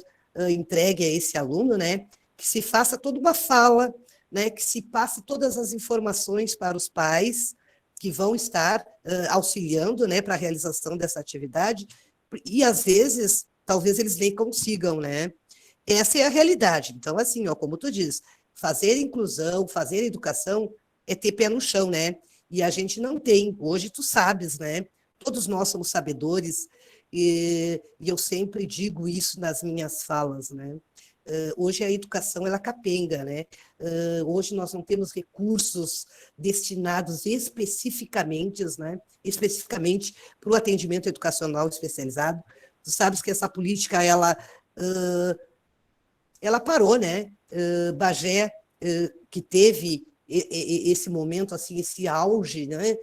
entregue a esse aluno, né, que se faça toda uma fala, né, que se passe todas as informações para os pais que vão estar auxiliando, né, para a realização dessa atividade, e às vezes, talvez eles nem consigam, né? Essa é a realidade. Então, assim, ó, como tu diz, fazer inclusão, fazer educação é ter pé no chão, né? E a gente não tem. Hoje tu sabes, né? Todos nós somos sabedores, e eu sempre digo isso nas minhas falas, né? Hoje a educação ela capenga, né? Hoje nós não temos recursos destinados especificamente, né? Especificamente para o atendimento educacional especializado. Tu sabes que essa política ela parou, né? Bagé, que teve esse momento, assim, esse auge, né?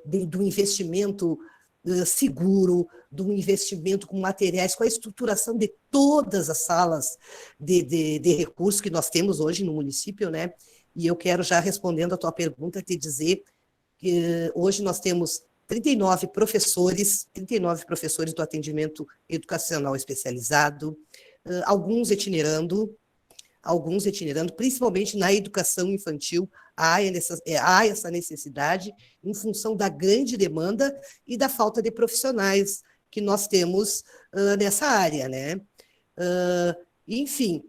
Do investimento seguro, do investimento com materiais, com a estruturação de todas as salas de recursos que nós temos hoje no município, né? E eu quero, já respondendo a tua pergunta, te dizer que hoje nós temos 39 professores do atendimento educacional especializado, alguns itinerando, principalmente na educação infantil, há essa necessidade em função da grande demanda e da falta de profissionais que nós temos nessa área, né? Enfim,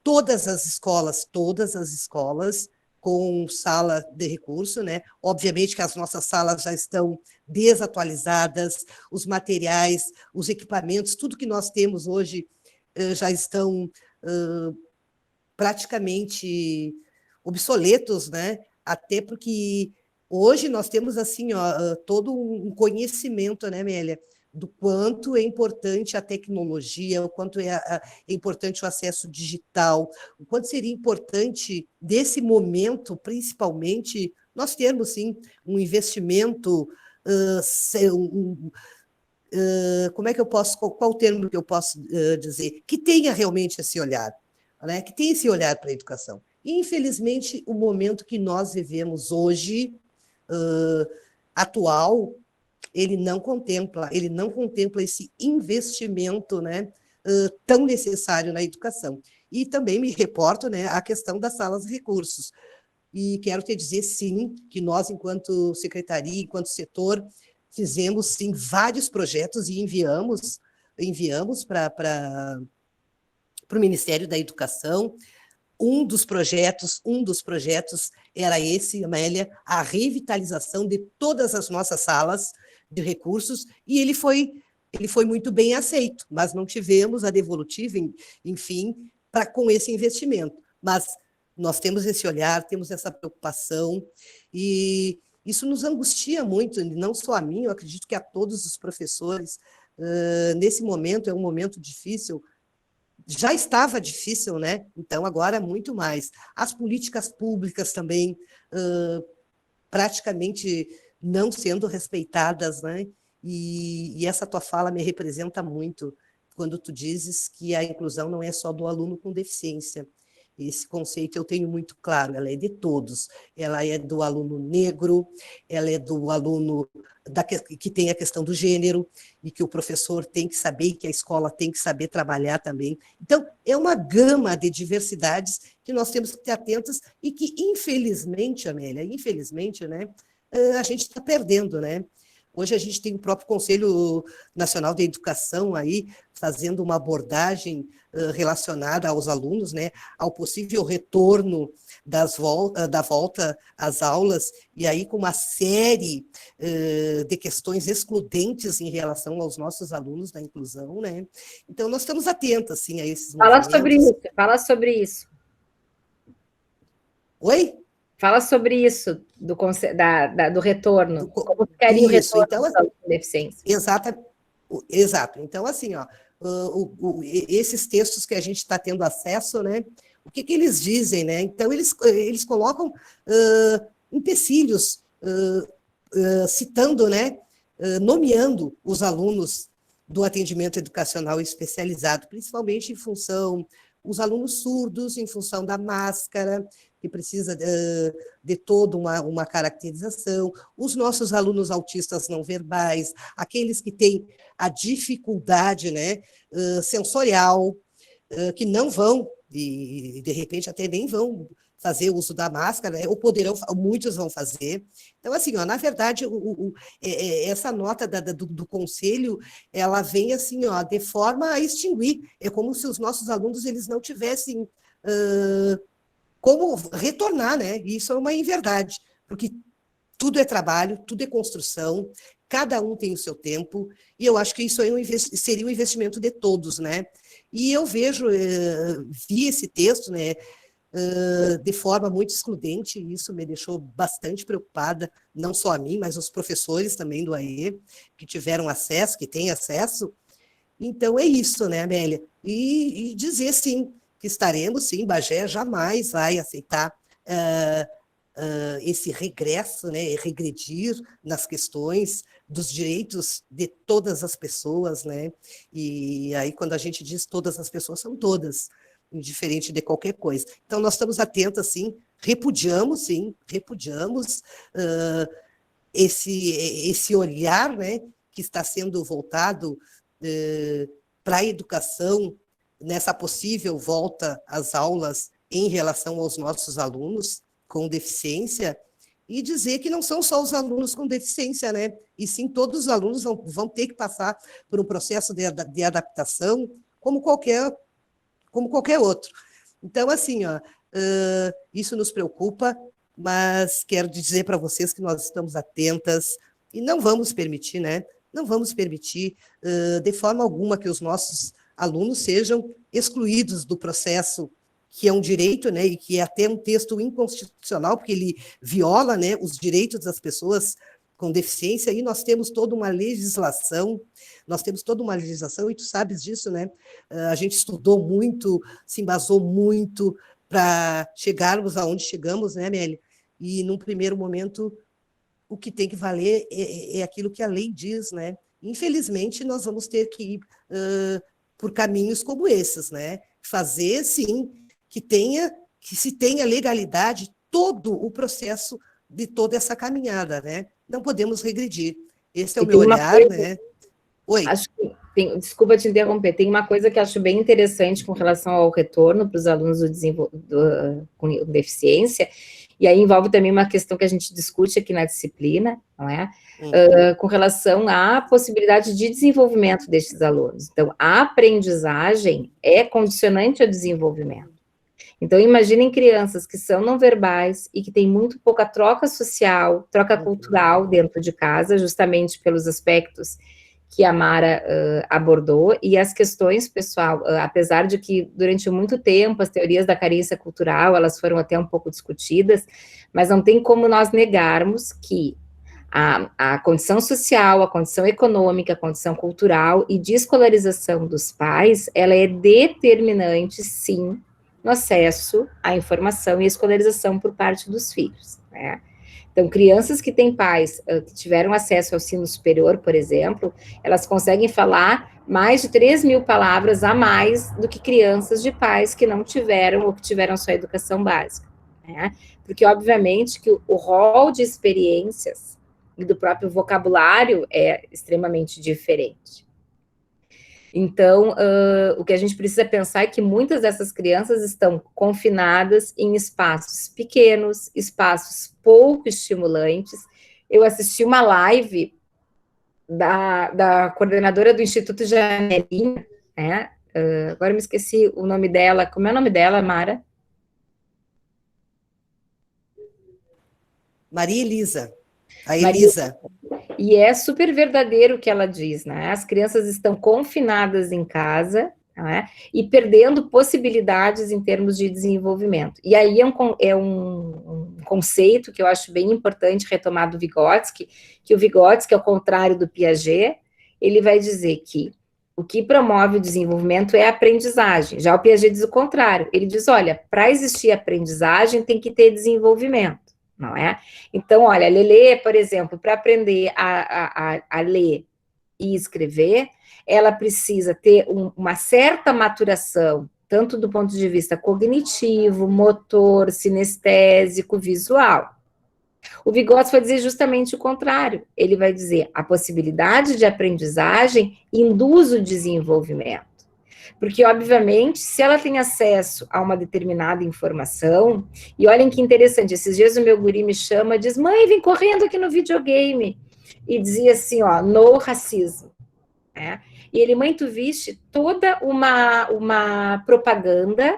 todas as escolas com sala de recurso, né? Obviamente que as nossas salas já estão desatualizadas, os materiais, os equipamentos, tudo que nós temos hoje já estão praticamente obsoletos, né? Até porque Hoje nós temos assim, ó, todo um conhecimento, né, Amélia, do quanto é importante a tecnologia, o quanto é importante o acesso digital, o quanto seria importante, desse momento, principalmente, nós termos, sim, um investimento, como é que eu posso, qual o termo que eu posso dizer? Que tenha realmente esse olhar, né? Que tenha esse olhar para a educação. E, infelizmente, o momento que nós vivemos hoje, atual, ele não contempla esse investimento, né, tão necessário na educação. E também me reporto, né, à questão das salas de recursos. E quero te dizer, sim, que nós, enquanto secretaria, enquanto setor, fizemos, sim, vários projetos e enviamos para o Ministério da Educação. Um dos projetos era esse, Amélia, a revitalização de todas as nossas salas de recursos, e ele foi muito bem aceito, mas não tivemos a devolutiva, enfim, com esse investimento. Mas nós temos esse olhar, temos essa preocupação, e isso nos angustia muito, não só a mim, eu acredito que a todos os professores. Nesse momento, é um momento difícil, já estava difícil, né? Então, agora muito mais. As políticas públicas também praticamente não sendo respeitadas, né? E essa tua fala me representa muito, quando tu dizes que a inclusão não é só do aluno com deficiência. Esse conceito eu tenho muito claro, ela é de todos. Ela é do aluno negro, ela é do aluno que tem a questão do gênero, e que o professor tem que saber, que a escola tem que saber trabalhar também. Então, é uma gama de diversidades que nós temos que ter atentas e que, infelizmente, Amélia, infelizmente, né, a gente está perdendo, né? Hoje a gente tem o próprio Conselho Nacional de Educação aí fazendo uma abordagem relacionada aos alunos, né, ao possível retorno da volta às aulas, e aí com uma série de questões excludentes em relação aos nossos alunos da inclusão, né? Então, nós estamos atentos, assim, a esses movimentos. Fala sobre isso. Oi? Fala sobre isso, do retorno. Como ficaria o Isso, retorno então, dos alunos com deficiência? Exato. Então, assim, ó, esses textos que a gente está tendo acesso, né? O que eles dizem, né? Então, eles colocam empecilhos, citando, né? Nomeando os alunos do atendimento educacional especializado, principalmente em função os alunos surdos, em função da máscara, que precisa de toda uma caracterização, os nossos alunos autistas não verbais, aqueles que têm a dificuldade, né, sensorial, que não vão, e de repente até nem vão fazer uso da máscara, né, ou poderão, muitos vão fazer. Então, assim, ó, na verdade, essa nota do conselho, ela vem assim, ó, de forma a extinguir. É como se os nossos alunos eles não tivessem como retornar, né? E isso é uma inverdade, porque tudo é trabalho, tudo é construção, cada um tem o seu tempo, e eu acho que isso aí seria um investimento de todos, né? E eu vi esse texto, né, de forma muito excludente, e isso me deixou bastante preocupada, não só a mim, mas os professores também do AE, que tiveram acesso, que têm acesso. Então, é isso, né, Amélia? E dizer, sim, que estaremos, sim, Bagé jamais vai aceitar esse regresso, né, regredir nas questões dos direitos de todas as pessoas, né? E aí, quando a gente diz todas as pessoas, são todas, indiferente de qualquer coisa. Então, nós estamos atentos, sim, repudiamos esse olhar, né, que está sendo voltado para a educação, nessa possível volta às aulas em relação aos nossos alunos com deficiência, e dizer que não são só os alunos com deficiência, né? E sim, todos os alunos vão ter que passar por um processo de adaptação, como qualquer outro. Então, assim, ó, isso nos preocupa, mas quero dizer para vocês que nós estamos atentas e não vamos permitir, né? Não vamos permitir, de forma alguma, que os nossos alunos sejam excluídos do processo que é um direito, né, e que é até um texto inconstitucional, porque ele viola, né, os direitos das pessoas com deficiência, e nós temos toda uma legislação, e tu sabes disso, né? A gente estudou muito, se embasou muito para chegarmos aonde chegamos, né, Amélia? E, num primeiro momento, o que tem que valer é aquilo que a lei diz, né? Infelizmente, nós vamos ter que ir por caminhos como esses, né? Fazer, sim, que se tenha legalidade todo o processo de toda essa caminhada, né? Não podemos regredir. Esse é o meu olhar, né? Oi. Acho que desculpa te interromper, tem uma coisa que acho bem interessante com relação ao retorno para os alunos com deficiência, e aí envolve também uma questão que a gente discute aqui na disciplina, não é? Com relação à possibilidade de desenvolvimento destes alunos. Então, a aprendizagem é condicionante ao desenvolvimento. Então, imaginem crianças que são não verbais e que têm muito pouca troca social, troca cultural dentro de casa, justamente pelos aspectos que a Mara abordou, e as questões, pessoal, apesar de que durante muito tempo as teorias da carência cultural, elas foram até um pouco discutidas, mas não tem como nós negarmos que a condição social, a condição econômica, a condição cultural e de escolarização dos pais, ela é determinante, sim, no acesso à informação e escolarização por parte dos filhos, né? Então, crianças que têm pais que tiveram acesso ao ensino superior, por exemplo, elas conseguem falar mais de 3.000 palavras a mais do que crianças de pais que não tiveram ou que tiveram só educação básica, né? Porque, obviamente, que o rol de experiências e do próprio vocabulário é extremamente diferente. Então, o que a gente precisa pensar é que muitas dessas crianças estão confinadas em espaços pequenos, espaços pouco estimulantes. Eu assisti uma live da coordenadora do Instituto Janelinha, né? Agora eu me esqueci o nome dela. Como é o nome dela, Mara? Maria Elisa. A Elisa. E é super verdadeiro o que ela diz, né? As crianças estão confinadas em casa, né? E perdendo possibilidades em termos de desenvolvimento. E aí é um conceito que eu acho bem importante retomar do Vygotsky, que o Vygotsky, ao contrário do Piaget, ele vai dizer que o que promove o desenvolvimento é a aprendizagem. Já o Piaget diz o contrário. Ele diz, olha, para existir aprendizagem tem que ter desenvolvimento. Não é? Então, olha, a Lelê, por exemplo, para aprender a ler e escrever, ela precisa ter uma certa maturação, tanto do ponto de vista cognitivo, motor, sinestésico, visual. O Vygotsky vai dizer justamente o contrário. Ele vai dizer a possibilidade de aprendizagem induz o desenvolvimento. Porque, obviamente, se ela tem acesso a uma determinada informação, e olhem que interessante, esses dias o meu guri me chama, diz, mãe, vem correndo aqui no videogame, e dizia assim, ó, no racismo, né? E ele, mãe, tu viste toda uma propaganda,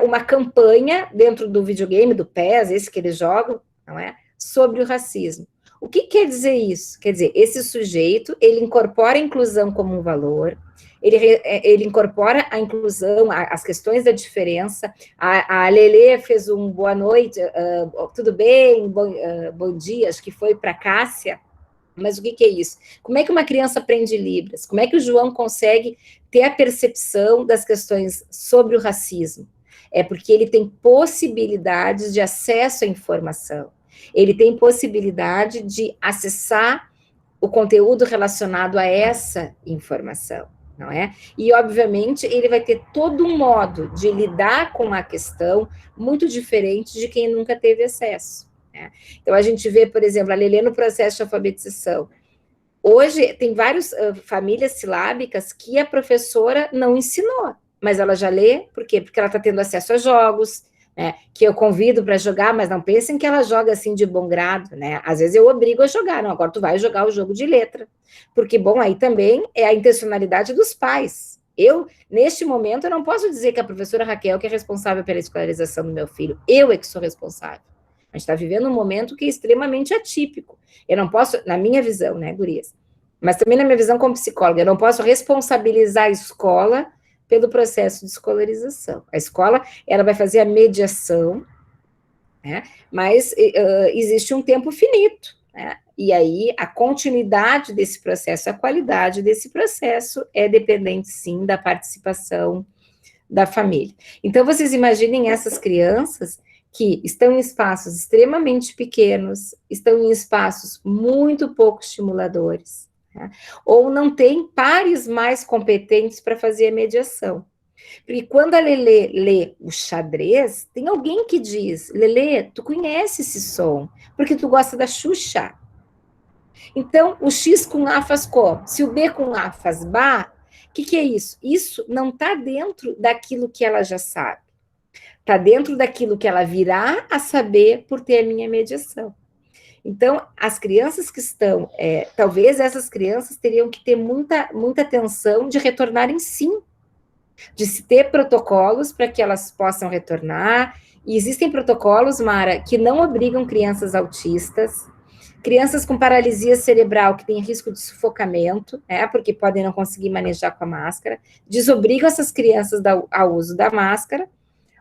uma campanha dentro do videogame, do PES, esse que eles jogam, não é? Sobre o racismo. O que quer dizer isso? Quer dizer, esse sujeito, ele incorpora a inclusão como um valor, ele incorpora a inclusão, as questões da diferença. A Lelê fez um boa noite, tudo bem, bom dia, acho que foi para a Cássia, mas o que é isso? Como é que uma criança aprende Libras? Como é que o João consegue ter a percepção das questões sobre o racismo? É porque ele tem possibilidades de acesso à informação, ele tem possibilidade de acessar o conteúdo relacionado a essa informação, não é? E, obviamente, ele vai ter todo um modo de lidar com a questão muito diferente de quem nunca teve acesso, né? Então, a gente vê, por exemplo, a Lelê no processo de alfabetização. Hoje, tem várias famílias silábicas que a professora não ensinou, mas ela já lê, por quê? Porque ela está tendo acesso a jogos, né, que eu convido para jogar, mas não pensem que ela joga assim de bom grado, né? Às vezes eu obrigo a jogar, não, agora tu vai jogar o jogo de letra, porque, bom, aí também é a intencionalidade dos pais. Eu, neste momento, eu não posso dizer que a professora Raquel que é responsável pela escolarização do meu filho, eu é que sou responsável. A gente está vivendo um momento que é extremamente atípico. Eu não posso, na minha visão, né, gurias, mas também na minha visão como psicóloga, eu não posso responsabilizar a escola pelo processo de escolarização. A escola, ela vai fazer a mediação, né, mas existe um tempo finito, né, e aí a continuidade desse processo, a qualidade desse processo é dependente, sim, da participação da família. Então, vocês imaginem essas crianças que estão em espaços extremamente pequenos, estão em espaços muito pouco estimuladores, né, ou não têm pares mais competentes para fazer a mediação. Porque quando a Lelê lê o xadrez, tem alguém que diz, Lelê, tu conhece esse som, porque tu gosta da Xuxa. Então, o X com A faz como? Se o B com A faz Bá, o que é isso? Isso não está dentro daquilo que ela já sabe. Está dentro daquilo que ela virá a saber por ter a minha mediação. Então, as crianças que estão, talvez essas crianças teriam que ter muita atenção de retornarem sim, de se ter protocolos para que elas possam retornar. E existem protocolos, Mara, que não obrigam crianças autistas, crianças com paralisia cerebral que têm risco de sufocamento, porque podem não conseguir manejar com a máscara, desobrigam essas crianças ao uso da máscara,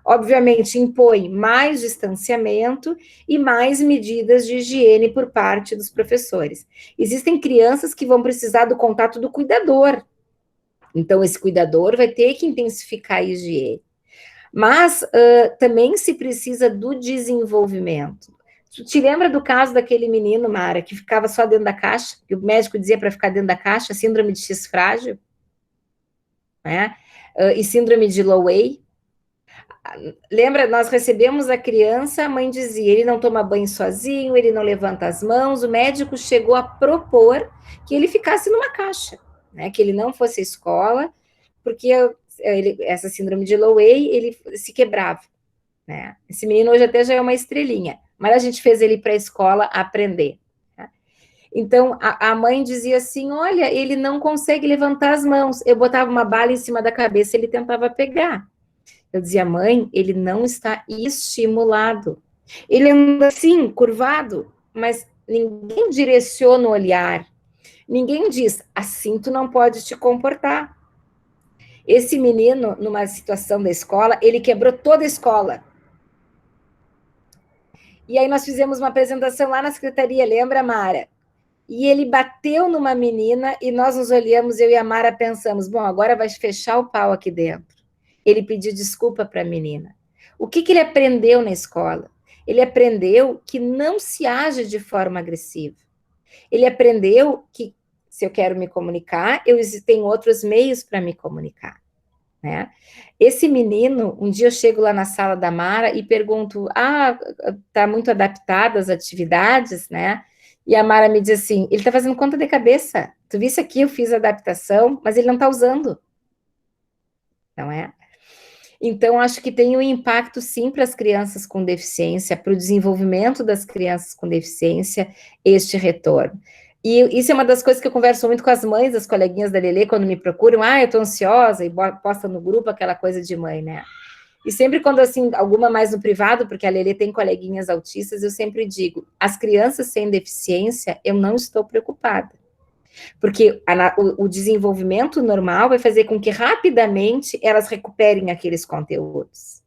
obviamente impõe mais distanciamento e mais medidas de higiene por parte dos professores. Existem crianças que vão precisar do contato do cuidador, então esse cuidador vai ter que intensificar a higiene. Mas também se precisa do desenvolvimento. Tu te lembra do caso daquele menino, Mara, que ficava só dentro da caixa, que o médico dizia para ficar dentro da caixa, síndrome de X frágil, né? E síndrome de Low-Wei? Lembra, nós recebemos a criança, a mãe dizia, ele não toma banho sozinho, ele não levanta as mãos, o médico chegou a propor que ele ficasse numa caixa, né, que ele não fosse à escola, porque essa síndrome de Low-Wei, ele se quebrava, né? Esse menino hoje até já é uma estrelinha, mas a gente fez ele para a escola aprender. Né? Então, a mãe dizia assim, olha, ele não consegue levantar as mãos, eu botava uma bala em cima da cabeça, ele tentava pegar. Eu dizia, mãe, ele não está estimulado. Ele anda assim, curvado, mas ninguém direciona o olhar. Ninguém diz, assim tu não pode te comportar. Esse menino, numa situação da escola, ele quebrou toda a escola. E aí nós fizemos uma apresentação lá na secretaria, lembra, Mara? E ele bateu numa menina e nós nos olhamos, eu e a Mara pensamos, bom, agora vai fechar o pau aqui dentro. Ele pediu desculpa para a menina. O que ele aprendeu na escola? Ele aprendeu que não se age de forma agressiva. Ele aprendeu que, se eu quero me comunicar, eu tenho outros meios para me comunicar. Né? Esse menino, um dia eu chego lá na sala da Mara e pergunto, está muito adaptado às atividades, né? E a Mara me diz assim, ele está fazendo conta de cabeça. Tu visse aqui, eu fiz a adaptação, mas ele não está usando. Não é? Então, acho que tem um impacto, sim, para as crianças com deficiência, para o desenvolvimento das crianças com deficiência, este retorno. E isso é uma das coisas que eu converso muito com as mães, as coleguinhas da Lelê, quando me procuram, eu estou ansiosa, e posta no grupo aquela coisa de mãe, né? E sempre quando, assim, alguma mais no privado, porque a Lelê tem coleguinhas autistas, eu sempre digo, as crianças sem deficiência, eu não estou preocupada. Porque o desenvolvimento normal vai fazer com que rapidamente elas recuperem aqueles conteúdos.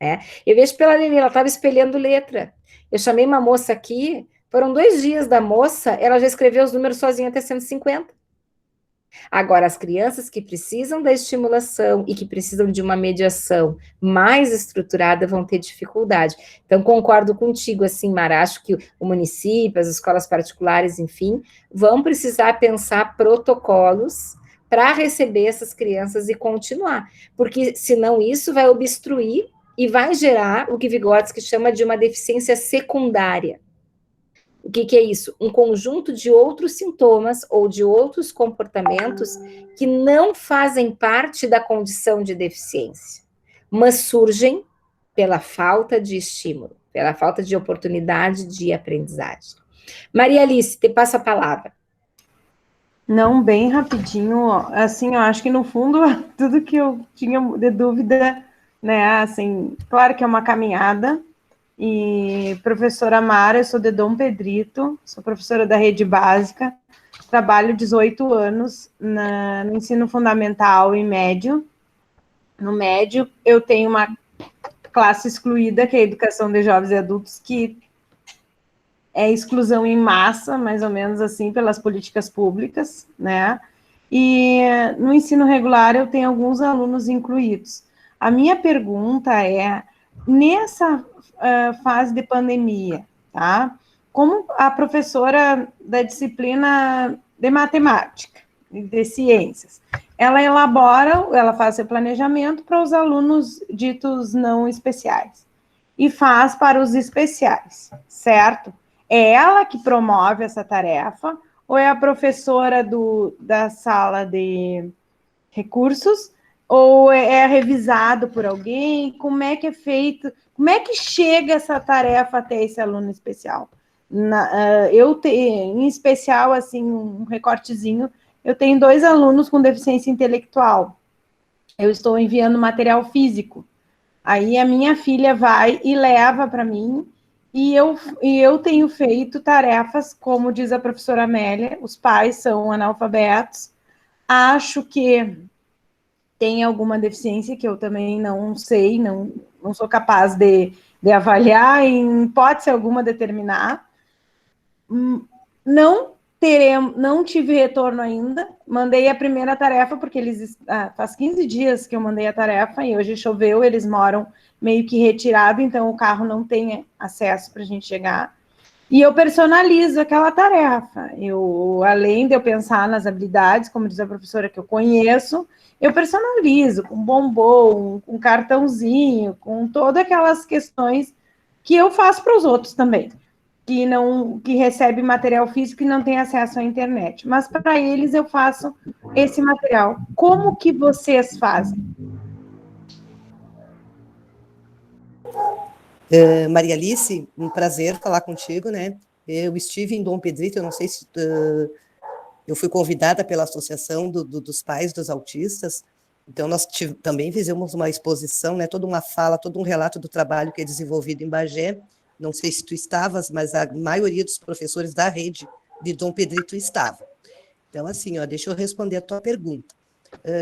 Né? Eu vejo pela Lelê, ela estava espelhando letra. Eu chamei uma moça aqui, foram 2 dias da moça, ela já escreveu os números sozinha até 150. Agora, as crianças que precisam da estimulação e que precisam de uma mediação mais estruturada vão ter dificuldade. Então, concordo contigo, assim, Mara, acho que o município, as escolas particulares, enfim, vão precisar pensar protocolos para receber essas crianças e continuar, porque senão isso vai obstruir e vai gerar o que Vygotsky chama de uma deficiência secundária. O que é isso? Um conjunto de outros sintomas ou de outros comportamentos que não fazem parte da condição de deficiência, mas surgem pela falta de estímulo, pela falta de oportunidade de aprendizagem. Maria Alice, te passo a palavra. Não, bem rapidinho, assim, eu acho que no fundo, tudo que eu tinha de dúvida, né, assim, claro que é uma caminhada. E professora Mara, eu sou de Dom Pedrito, sou professora da rede básica, trabalho 18 anos no ensino fundamental e médio, No médio, eu tenho uma classe excluída, que é a educação de jovens e adultos, que é exclusão em massa, mais ou menos assim, pelas políticas públicas, né? E no ensino regular eu tenho alguns alunos incluídos. A minha pergunta é, nessa fase de pandemia, tá? Como a professora da disciplina de matemática e de ciências, ela elabora, ela faz seu planejamento para os alunos ditos não especiais e faz para os especiais, certo? É ela que promove essa tarefa ou é a professora da sala de recursos, ou é revisado por alguém? Como é que é feito? Como é que chega essa tarefa até esse aluno especial? Eu tenho, em especial, assim, um recortezinho, eu tenho 2 alunos com deficiência intelectual. Eu estou enviando material físico. Aí a minha filha vai e leva para mim, e eu tenho feito tarefas, como diz a professora Amélia, os pais são analfabetos, acho que tem alguma deficiência que eu também não sei, não sou capaz de avaliar, em hipótese alguma determinar. Não tive retorno ainda, mandei a primeira tarefa, porque faz 15 dias que eu mandei a tarefa, e hoje choveu, eles moram meio que retirado, então o carro não tem acesso para a gente chegar. E eu personalizo aquela tarefa. Além de eu pensar nas habilidades, como diz a professora que eu conheço, eu personalizo com bombom, com cartãozinho, com todas aquelas questões que eu faço para os outros também, que recebe material físico e não tem acesso à internet. Mas para eles eu faço esse material. Como que vocês fazem? Maria Alice, um prazer falar contigo, né? Eu estive em Dom Pedrito, eu não sei se eu fui convidada pela Associação dos Pais dos Autistas, então nós também fizemos uma exposição, né? Toda uma fala, todo um relato do trabalho que é desenvolvido em Bagé. Não sei se tu estavas, mas a maioria dos professores da rede de Dom Pedrito estava. Então, assim, ó, deixa eu responder a tua pergunta.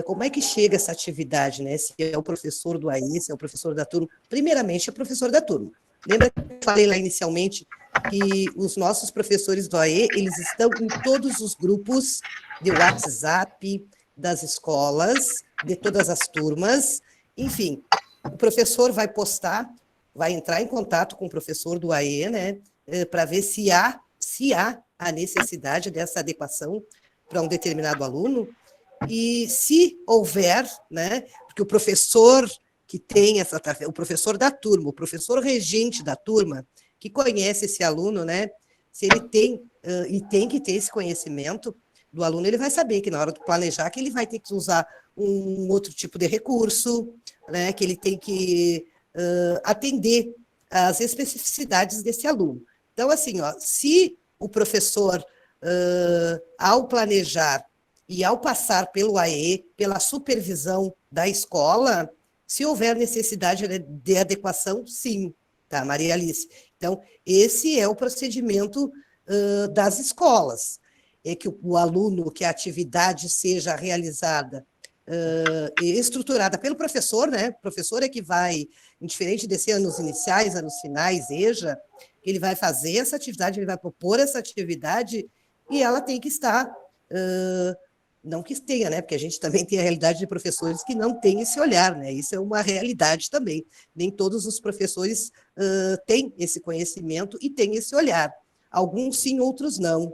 Como é que chega essa atividade, né? Se é o professor do AE, se é o professor da turma. Primeiramente, é o professor da turma. Lembra que eu falei lá inicialmente que os nossos professores do AE, eles estão em todos os grupos de WhatsApp, das escolas, de todas as turmas, enfim, o professor vai postar, vai entrar em contato com o professor do AE, né, para ver se há a necessidade dessa adequação para um determinado aluno, e se houver, né, porque o professor que tem essa tarefa, o professor da turma, o professor regente da turma, que conhece esse aluno, né, se ele tem, e tem que ter esse conhecimento do aluno, ele vai saber que na hora de planejar que ele vai ter que usar um outro tipo de recurso, né, que ele tem que atender às especificidades desse aluno. Então, assim, ó, se o professor, ao planejar e ao passar pelo AE, pela supervisão da escola, se houver necessidade de adequação, sim, tá, Maria Alice? Então, esse é o procedimento das escolas, é que o aluno, que a atividade seja realizada e estruturada pelo professor, né? O professor é que vai, indiferente de ser anos iniciais, anos finais, ele vai fazer essa atividade, ele vai propor essa atividade e ela tem que estar não que tenha, né? Porque a gente também tem a realidade de professores que não têm esse olhar, né? Isso é uma realidade também. Nem todos os professores têm esse conhecimento e têm esse olhar. Alguns sim, outros não.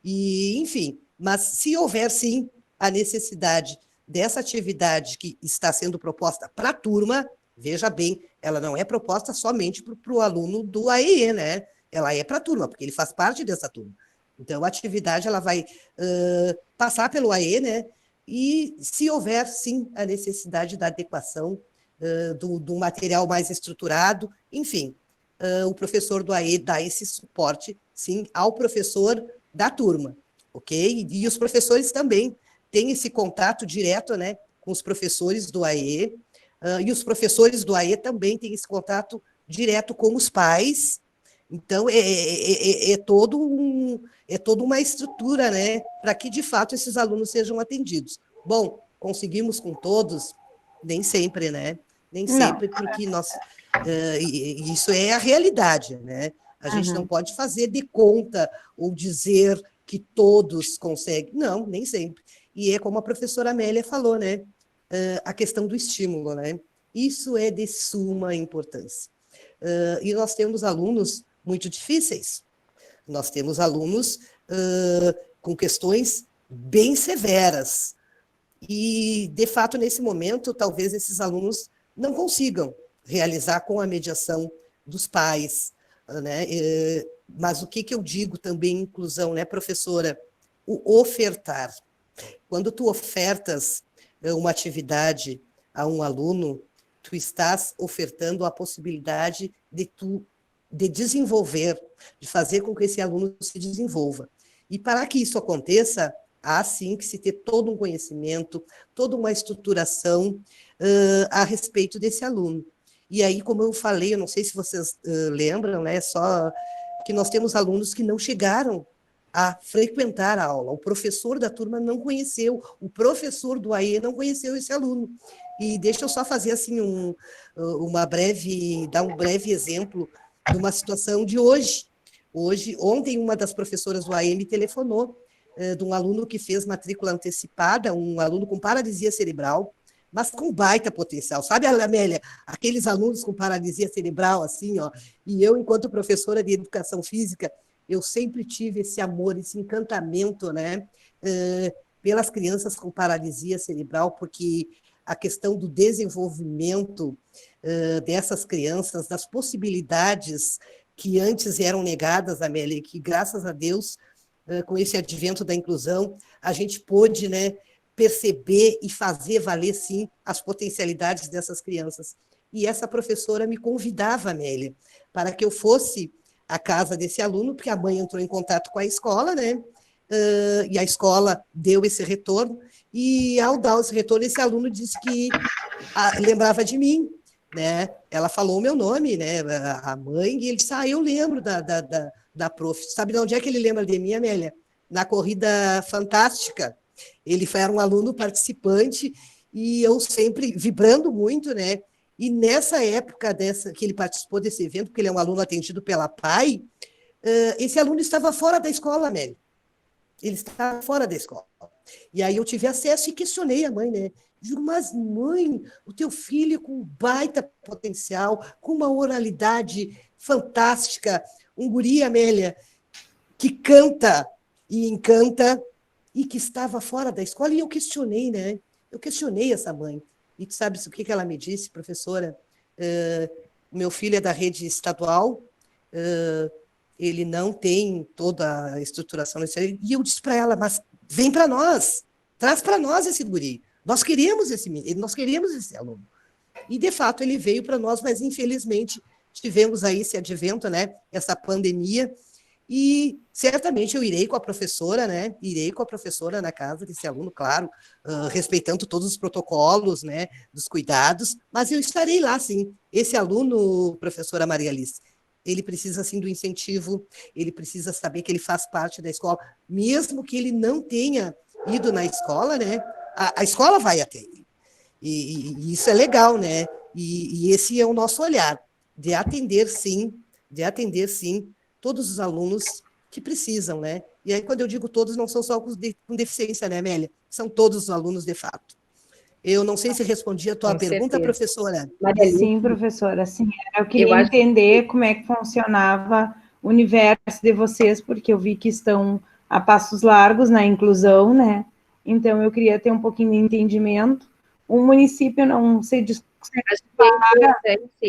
E, enfim, mas se houver sim a necessidade dessa atividade que está sendo proposta para a turma, veja bem, ela não é proposta somente para o aluno do AEE, né? Ela é para a turma, porque ele faz parte dessa turma. Então, a atividade ela vai passar pelo AE, né? E se houver, sim, a necessidade da adequação do material mais estruturado, enfim, o professor do AE dá esse suporte, sim, ao professor da turma, ok? E os professores também têm esse contato direto, né, com os professores do AE, e os professores do AE também têm esse contato direto com os pais. Então, é toda uma estrutura, né, para que, de fato, esses alunos sejam atendidos. Bom, conseguimos com todos Nem sempre, né? Nem Não. sempre, porque isso é a realidade, né? A gente não pode fazer de conta ou dizer que todos conseguem. Não, nem sempre. E é como a professora Amélia falou, né? A questão do estímulo, né? Isso é de suma importância. E nós temos alunos muito difíceis. Nós temos alunos com questões bem severas. E, de fato, nesse momento, talvez esses alunos não consigam realizar com a mediação dos pais, né? Mas o que eu digo também, inclusão, né, professora? O ofertar. Quando tu ofertas uma atividade a um aluno, tu estás ofertando a possibilidade de desenvolver, de fazer com que esse aluno se desenvolva. E para que isso aconteça, há sim que se ter todo um conhecimento, toda uma estruturação a respeito desse aluno. E aí, como eu falei, eu não sei se vocês lembram, né, só que nós temos alunos que não chegaram a frequentar a aula. O professor da turma não conheceu, o professor do AE não conheceu esse aluno. E deixa eu só fazer assim dar um breve exemplo de uma situação de hoje. Ontem, uma das professoras do AE me telefonou de um aluno que fez matrícula antecipada, um aluno com paralisia cerebral, mas com baita potencial. Sabe, Amélia, aqueles alunos com paralisia cerebral, assim, ó, e eu, enquanto professora de educação física, eu sempre tive esse amor, esse encantamento, né, pelas crianças com paralisia cerebral, porque a questão do desenvolvimento dessas crianças, das possibilidades que antes eram negadas, Amélia, e que, graças a Deus, com esse advento da inclusão, a gente pôde, né, perceber e fazer valer, sim, as potencialidades dessas crianças. E essa professora me convidava, Amélia, para que eu fosse à casa desse aluno, porque a mãe entrou em contato com a escola, né? E a escola deu esse retorno, e ao dar esse retorno, esse aluno disse que lembrava de mim, né? Ela falou o meu nome, né? A mãe, e ele disse, eu lembro da prof. Sabe de onde é que ele lembra de mim, Amélia? Na corrida fantástica. Ele era um aluno participante, e eu sempre vibrando muito, né? E nessa época que ele participou desse evento, porque ele é um aluno atendido pela PAI, esse aluno estava fora da escola, Amélia. Ele estava fora da escola. E aí eu tive acesso e questionei a mãe, né? Digo, mas mãe, o teu filho com baita potencial, com uma oralidade fantástica, um guri, Amélia, que canta e encanta, e que estava fora da escola, e eu questionei, né? Eu questionei essa mãe. E tu sabes o que ela me disse, professora? Meu filho é da rede estadual, ele não tem toda a estruturação necessária. E eu disse para ela, mas vem para nós, traz para nós esse guri. Nós queríamos esse aluno. E, de fato, ele veio para nós, mas, infelizmente, tivemos aí esse advento, né? Essa pandemia. E certamente eu irei com a professora, né? Irei com a professora na casa desse aluno, claro, respeitando todos os protocolos, né? Dos cuidados, mas eu estarei lá, sim. Esse aluno, professora Maria Alice, ele precisa, assim, do incentivo, ele precisa saber que ele faz parte da escola, mesmo que ele não tenha ido na escola, né? A escola vai até ele. E isso é legal, né? E esse é o nosso olhar, de atender, sim, todos os alunos que precisam, né? E aí, quando eu digo todos, não são só com deficiência, né, Amélia? São todos os alunos, de fato. Eu não sei se respondi a tua Com pergunta, certeza. professora. Sim, professora, sim. Eu queria entender como é que funcionava o universo de vocês, porque eu vi que estão a passos largos na inclusão, né? Então, eu queria ter um pouquinho de entendimento. O município não se dispara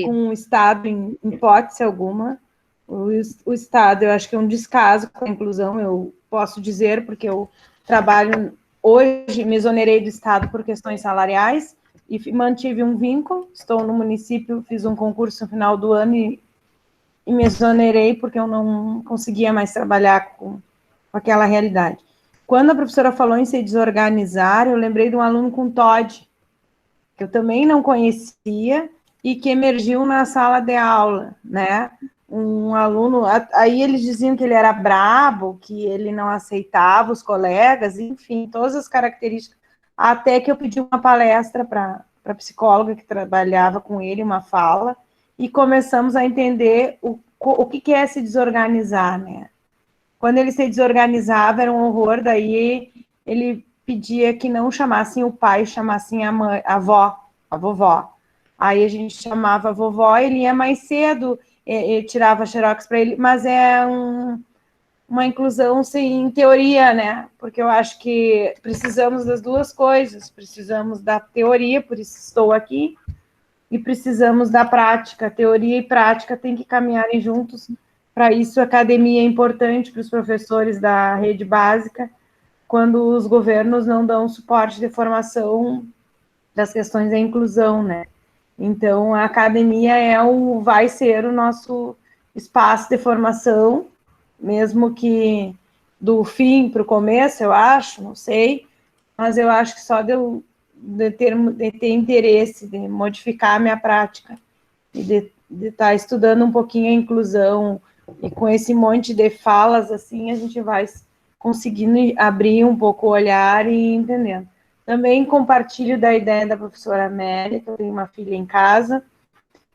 com o Estado em hipótese alguma. O Estado, eu acho que é um descaso com a inclusão, eu posso dizer, porque eu trabalho hoje, me exonerei do Estado por questões salariais e mantive um vínculo, estou no município, fiz um concurso no final do ano e me exonerei porque eu não conseguia mais trabalhar com aquela realidade. Quando a professora falou em se desorganizar, eu lembrei de um aluno com TOD, que eu também não conhecia e que emergiu na sala de aula, né? Um aluno, aí eles diziam que ele era brabo, que ele não aceitava os colegas, enfim, todas as características, até que eu pedi uma palestra para para a psicóloga que trabalhava com ele, uma fala, e começamos a entender o que é se desorganizar, né? Quando ele se desorganizava, era um horror, daí ele pedia que não chamassem o pai, chamassem a mãe, a avó, a vovó. Aí a gente chamava a vovó, ele ia mais cedo, tirava xerox para ele, mas é uma inclusão sem teoria, né? Porque eu acho que precisamos das duas coisas, precisamos da teoria, por isso estou aqui, e precisamos da prática. Teoria e prática têm que caminharem juntos. Para isso, a academia é importante para os professores da rede básica, quando os governos não dão suporte de formação das questões da inclusão, né? Então, a academia vai ser o nosso espaço de formação, mesmo que do fim para o começo, eu acho, não sei, mas eu acho que só de ter interesse, de modificar a minha prática, e de estar estudando um pouquinho a inclusão, e com esse monte de falas, assim, a gente vai conseguindo abrir um pouco o olhar e entendendo. Também compartilho da ideia da professora Amélia, que eu tenho uma filha em casa,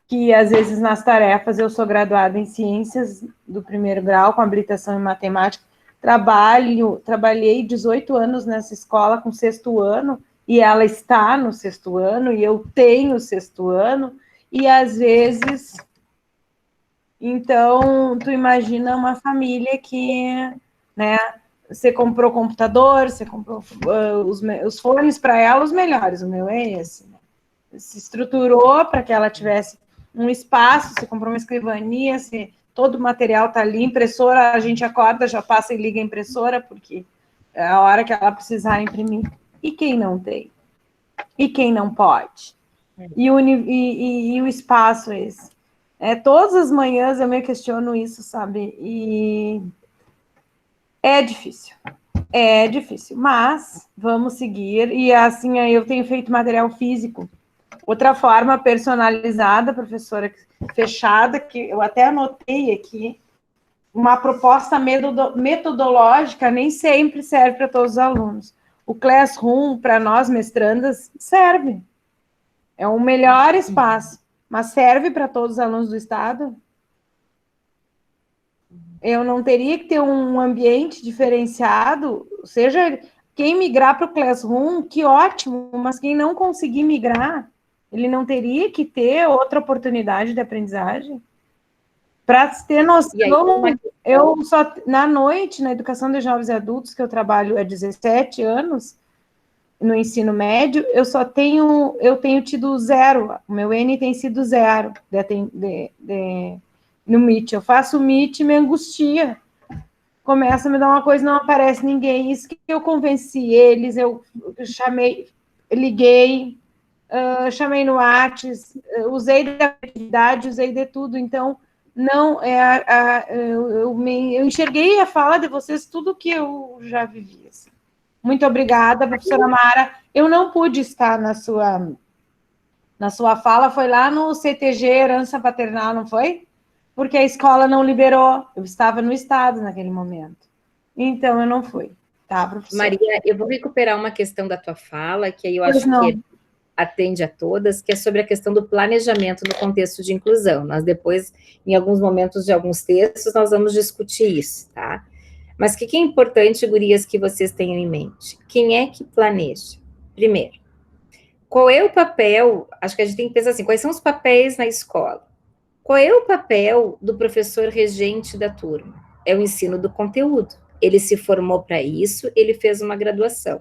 que às vezes nas tarefas eu sou graduada em ciências do primeiro grau, com habilitação em matemática, trabalhei 18 anos nessa escola com 6º ano, e ela está no 6º ano, e eu tenho 6º ano, e às vezes... Então, tu imagina uma família que, né, você comprou computador, você comprou os fones para ela, os melhores, o meu é esse, né? Se estruturou para que ela tivesse um espaço, você comprou uma escrivania, todo o material está ali, impressora, a gente acorda, já passa e liga a impressora, porque é a hora que ela precisar imprimir. E quem não tem? E quem não pode? E o espaço esse? Todas as manhãs eu me questiono isso, sabe? E é difícil, mas vamos seguir. E assim, eu tenho feito material físico. Outra forma personalizada, professora, fechada, que eu até anotei aqui, uma proposta metodológica nem sempre serve para todos os alunos. O Classroom, para nós mestrandas, serve. É o melhor espaço. Mas serve para todos os alunos do Estado? Eu não teria que ter um ambiente diferenciado, seja quem migrar para o Classroom, que ótimo, mas quem não conseguir migrar, ele não teria que ter outra oportunidade de aprendizagem? Para ter noção, eu só, na noite, na educação de jovens e adultos, que eu trabalho há 17 anos, no ensino médio, eu tenho tido 0, o meu N tem sido 0 no Meet. Eu faço o Meet e me angustia. Começa a me dar uma coisa, não aparece ninguém. Isso que eu convenci eles, eu chamei, liguei, chamei no Whats, usei da atividade, usei de tudo. Então, não eu enxerguei a fala de vocês, tudo que eu já vivi. Assim. Muito obrigada, professora Mara. Eu não pude estar na sua fala, foi lá no CTG Herança Paternal, não foi? Porque a escola não liberou, eu estava no Estado naquele momento. Então, eu não fui, tá, professora? Maria, eu vou recuperar uma questão da tua fala, que aí eu acho que atende a todas, que é sobre a questão do planejamento no contexto de inclusão. Nós depois, em alguns momentos de alguns textos, nós vamos discutir isso, tá? Mas o que é importante, gurias, que vocês tenham em mente? Quem é que planeja? Primeiro, qual é o papel? Acho que a gente tem que pensar assim, quais são os papéis na escola? Qual é o papel do professor regente da turma? É o ensino do conteúdo. Ele se formou para isso, ele fez uma graduação.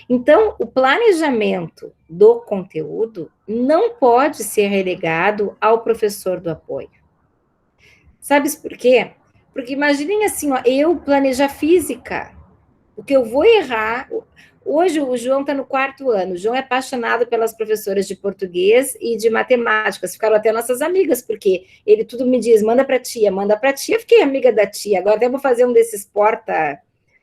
Então, o planejamento do conteúdo não pode ser relegado ao professor do apoio. Sabes por quê? Porque imaginem assim, ó, eu planejar física, o que eu vou errar... Hoje o João está no 4º ano, o João é apaixonado pelas professoras de português e de matemática, ficaram até nossas amigas, porque ele tudo me diz, manda para tia, eu fiquei amiga da tia, agora até vou fazer um desses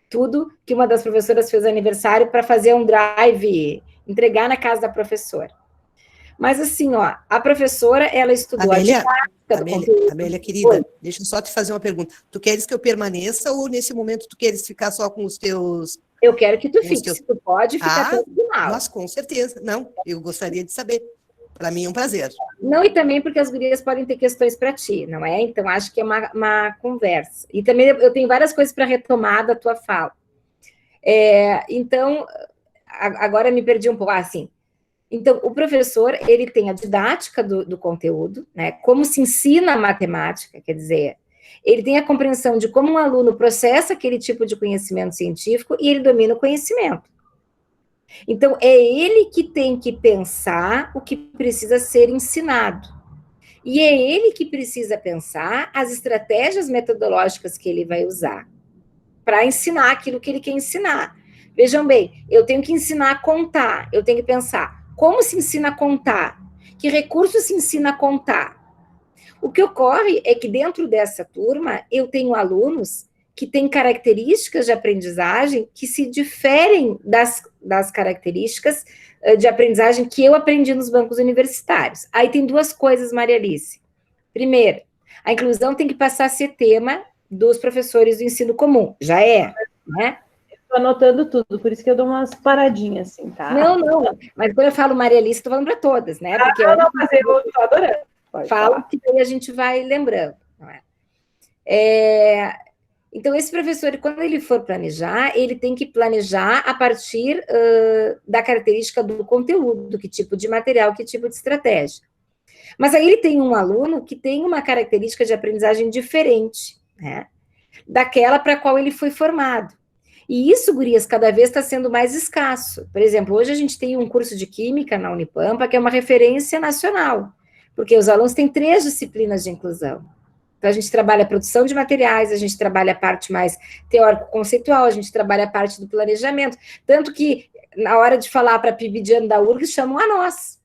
tudo, que uma das professoras fez aniversário para fazer um drive, entregar na casa da professora. Mas assim, ó, a professora, ela estudou Amélia, a didática do conteúdo. Amélia, querida, Oi. deixa eu só te fazer uma pergunta. Tu queres que eu permaneça ou nesse momento tu queres ficar só com os teus... Eu quero que tu com os fique, teus... se tu pode ficar até Ah, o final. mas com certeza. Não, eu gostaria de saber. Para mim é um prazer. Não, e também porque as gurias podem ter questões para ti, não é? Então, acho que é uma conversa. E também eu tenho várias coisas para retomar da tua fala. Então, agora me perdi um pouco. Assim, então, o professor, ele tem a didática do conteúdo, né? Como se ensina a matemática, quer dizer, ele tem a compreensão de como um aluno processa aquele tipo de conhecimento científico e ele domina o conhecimento. Então, é ele que tem que pensar o que precisa ser ensinado. E é ele que precisa pensar as estratégias metodológicas que ele vai usar para ensinar aquilo que ele quer ensinar. Vejam bem, eu tenho que ensinar a contar, eu tenho que pensar como se ensina a contar, que recursos se ensina a contar. O que ocorre é que dentro dessa turma eu tenho alunos que têm características de aprendizagem que se diferem das características de aprendizagem que eu aprendi nos bancos universitários. Aí tem duas coisas, Maria Alice. Primeiro, a inclusão tem que passar a ser tema dos professores do ensino comum. Já é, né? Estou anotando tudo, por isso que eu dou umas paradinhas, assim, tá? Não. Mas quando eu falo Maria Alice, estou falando para todas, né? Porque não, mas eu estou adorando. Falo que daí a gente vai lembrando. Não é? Então, esse professor, quando ele for planejar, ele tem que planejar a partir da característica do conteúdo, que tipo de material, que tipo de estratégia. Mas aí ele tem um aluno que tem uma característica de aprendizagem diferente, né, daquela para a qual ele foi formado. E isso, gurias, cada vez está sendo mais escasso. Por exemplo, hoje a gente tem um curso de Química na Unipampa, que é uma referência nacional, porque os alunos têm 3 disciplinas de inclusão. Então, a gente trabalha a produção de materiais, a gente trabalha a parte mais teórico-conceitual, a gente trabalha a parte do planejamento. Tanto que, na hora de falar para a PIB de ano da URGS, chamam a nós.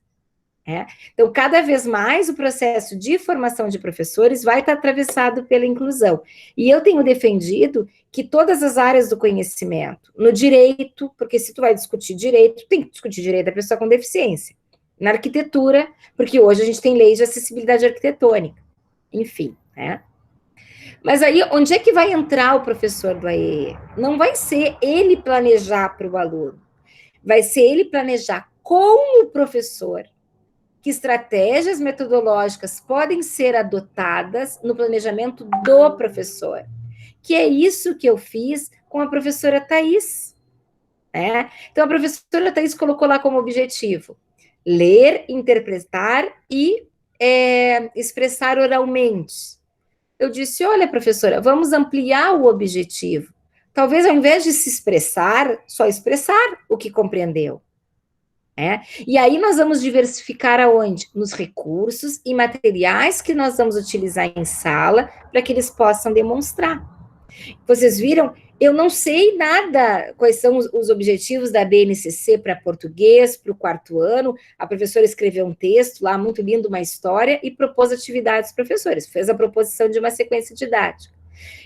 Então, cada vez mais o processo de formação de professores vai estar atravessado pela inclusão. E eu tenho defendido que todas as áreas do conhecimento, no direito, porque se tu vai discutir direito, tem que discutir direito da pessoa com deficiência. Na arquitetura, porque hoje a gente tem leis de acessibilidade arquitetônica. Enfim, né? Mas aí, onde é que vai entrar o professor do AEE? Não vai ser ele planejar para o aluno, vai ser ele planejar com o professor que estratégias metodológicas podem ser adotadas no planejamento do professor, que é isso que eu fiz com a professora Thais. Então, a professora Thais colocou lá como objetivo ler, interpretar e expressar oralmente. Eu disse, olha, professora, vamos ampliar o objetivo. Talvez, ao invés de se expressar, só expressar o que compreendeu. E aí nós vamos diversificar aonde? Nos recursos e materiais que nós vamos utilizar em sala para que eles possam demonstrar. Vocês viram? Eu não sei nada quais são os objetivos da BNCC para português, para o 4º ano. A professora escreveu um texto lá, muito lindo, uma história, e propôs atividades aos professores. Fez a proposição de uma sequência didática.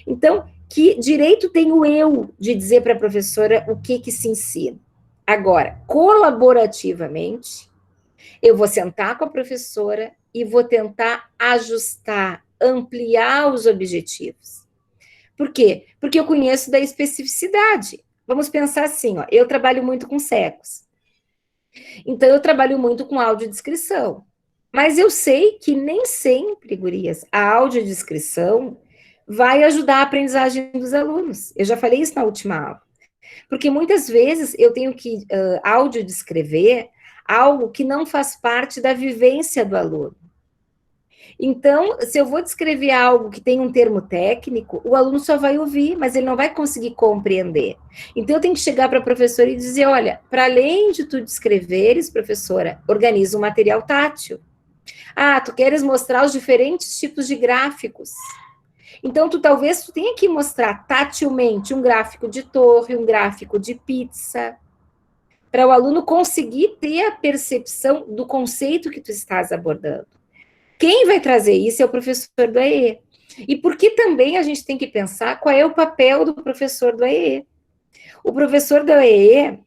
Então, que direito tenho eu de dizer para a professora o que se ensina? Agora, colaborativamente, eu vou sentar com a professora e vou tentar ajustar, ampliar os objetivos. Por quê? Porque eu conheço da especificidade. Vamos pensar assim, ó, eu trabalho muito com cegos. Então, eu trabalho muito com audiodescrição. Mas eu sei que nem sempre, gurias, a audiodescrição vai ajudar a aprendizagem dos alunos. Eu já falei isso na última aula. Porque muitas vezes eu tenho que audiodescrever algo que não faz parte da vivência do aluno. Então, se eu vou descrever algo que tem um termo técnico, o aluno só vai ouvir, mas ele não vai conseguir compreender. Então, eu tenho que chegar para a professora e dizer, olha, para além de tu descreveres, professora, organiza um material tátil. Ah, tu queres mostrar os diferentes tipos de gráficos. Então, talvez tu tenha que mostrar tatilmente um gráfico de torre, um gráfico de pizza, para o aluno conseguir ter a percepção do conceito que tu estás abordando. Quem vai trazer isso é o professor do AEE. E por que também a gente tem que pensar qual é o papel do professor do AEE? O professor do AEE,